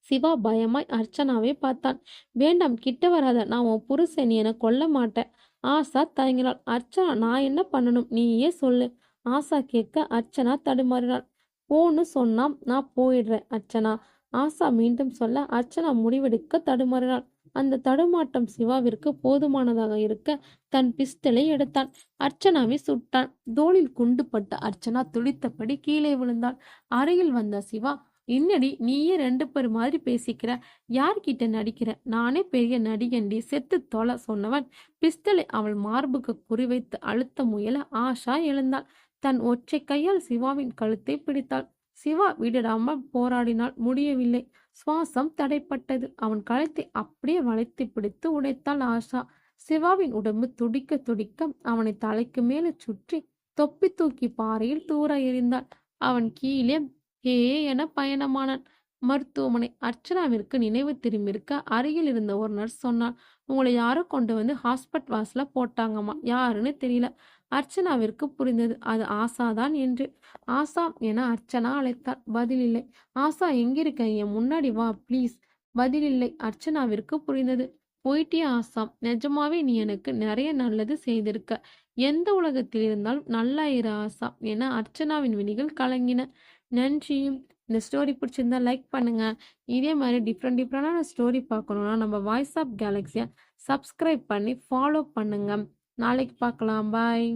சிவா பயமாய் அர்ச்சனாவை பார்த்தான். வேண்டாம், கிட்ட வராத, நான் உன் புருஷன், நீ என்னை கொல்ல மாட்டேன். ஆசா தயங்கினாள். அர்ச்சனா, நான் என்ன பண்ணணும், நீயே சொல்லு. ஆசா கேட்க அர்ச்சனா தடுமாறினாள். போன்னு சொன்னா நான் போயிடுறேன் அர்ச்சனா. ஆசா மீண்டும் சொல்ல அர்ச்சனா முடிவெடுக்க தடுமாறினாள். அந்த தடுமாட்டம் சிவாவிற்கு போதுமானதாக இருக்க தன் பிஸ்டலை எடுத்தான். அர்ச்சனாவை சுட்டான். தோளில் குண்டுபட்ட அர்ச்சனா துடித்தபடி கீழே விழுந்தாள். அருகில் வந்த சிவா, என்னடி நீயே 2 பேர் மாதிரி பேசிக்கிற? யார்கிட்ட நடிக்கிற? நானே பெரிய நடிகண்டி, செத்து தொலை சொன்னவன் பிஸ்டலை அவள் மார்புக்கு குறிவைத்து அழுத்த முயல ஆஷா எழுந்தாள். தன் ஒற்றை கையால் சிவாவின் கழுத்தை பிடித்தாள். சிவா விடாமல் போராடினால் முடியவில்லை. சுவாசம் தடைப்பட்டது. அவன் கழுத்தை அப்படியே வளைத்து பிடித்து உடைத்தாள் ஆஷா. சிவாவின் உடம்பு துடிக்க துடிக்க அவனை தலைக்கு மேலே சுற்றி தொப்பி தூக்கி பாறையில் தூர எறிந்தாள். அவன் கீழே ஹே என பயணமானான். மருத்துவமனை. அர்ச்சனாவிற்கு நினைவு திரும்பியிருக்க அருகில் இருந்த ஒரு நர்ஸ் சொன்னாள். உங்களை யாரோ கொண்டு வந்து ஹாஸ்பிட்டல் வாசல போட்டாங்கம்மா. யாருன்னு தெரியல. அர்ச்சனாவிற்கு புரிந்தது அது ஆசாதான் என்று. ஆசா என அர்ச்சனா அழைத்தாள். பதிலில்லை. ஆசா, எங்கிருக்க? என் முன்னாடி வா ப்ளீஸ். பதிலில்லை. அர்ச்சனாவிற்கு புரிந்தது. போயிட்டியா ஆசா? நிஜமாவே நீ எனக்கு நிறைய நல்லது செய்திருக்க. எந்த உலகத்தில் இருந்தாலும் நல்லா இரு ஆசா என அர்ச்சனாவின் விழிகள் கலங்கின. நன்றியும் இந்த ஸ்டோரி பிடிச்சிருந்தா லைக் பண்ணுங்க. இதே மாதிரி டிஃப்ரெண்டான ஸ்டோரி பார்க்கணும்னா நம்ம வாய்ஸ் ஆஃப் கேலக்ஸியை சப்ஸ்கிரைப் பண்ணி ஃபாலோ பண்ணுங்க. நாளைக்கு பார்க்கலாம். பாய்.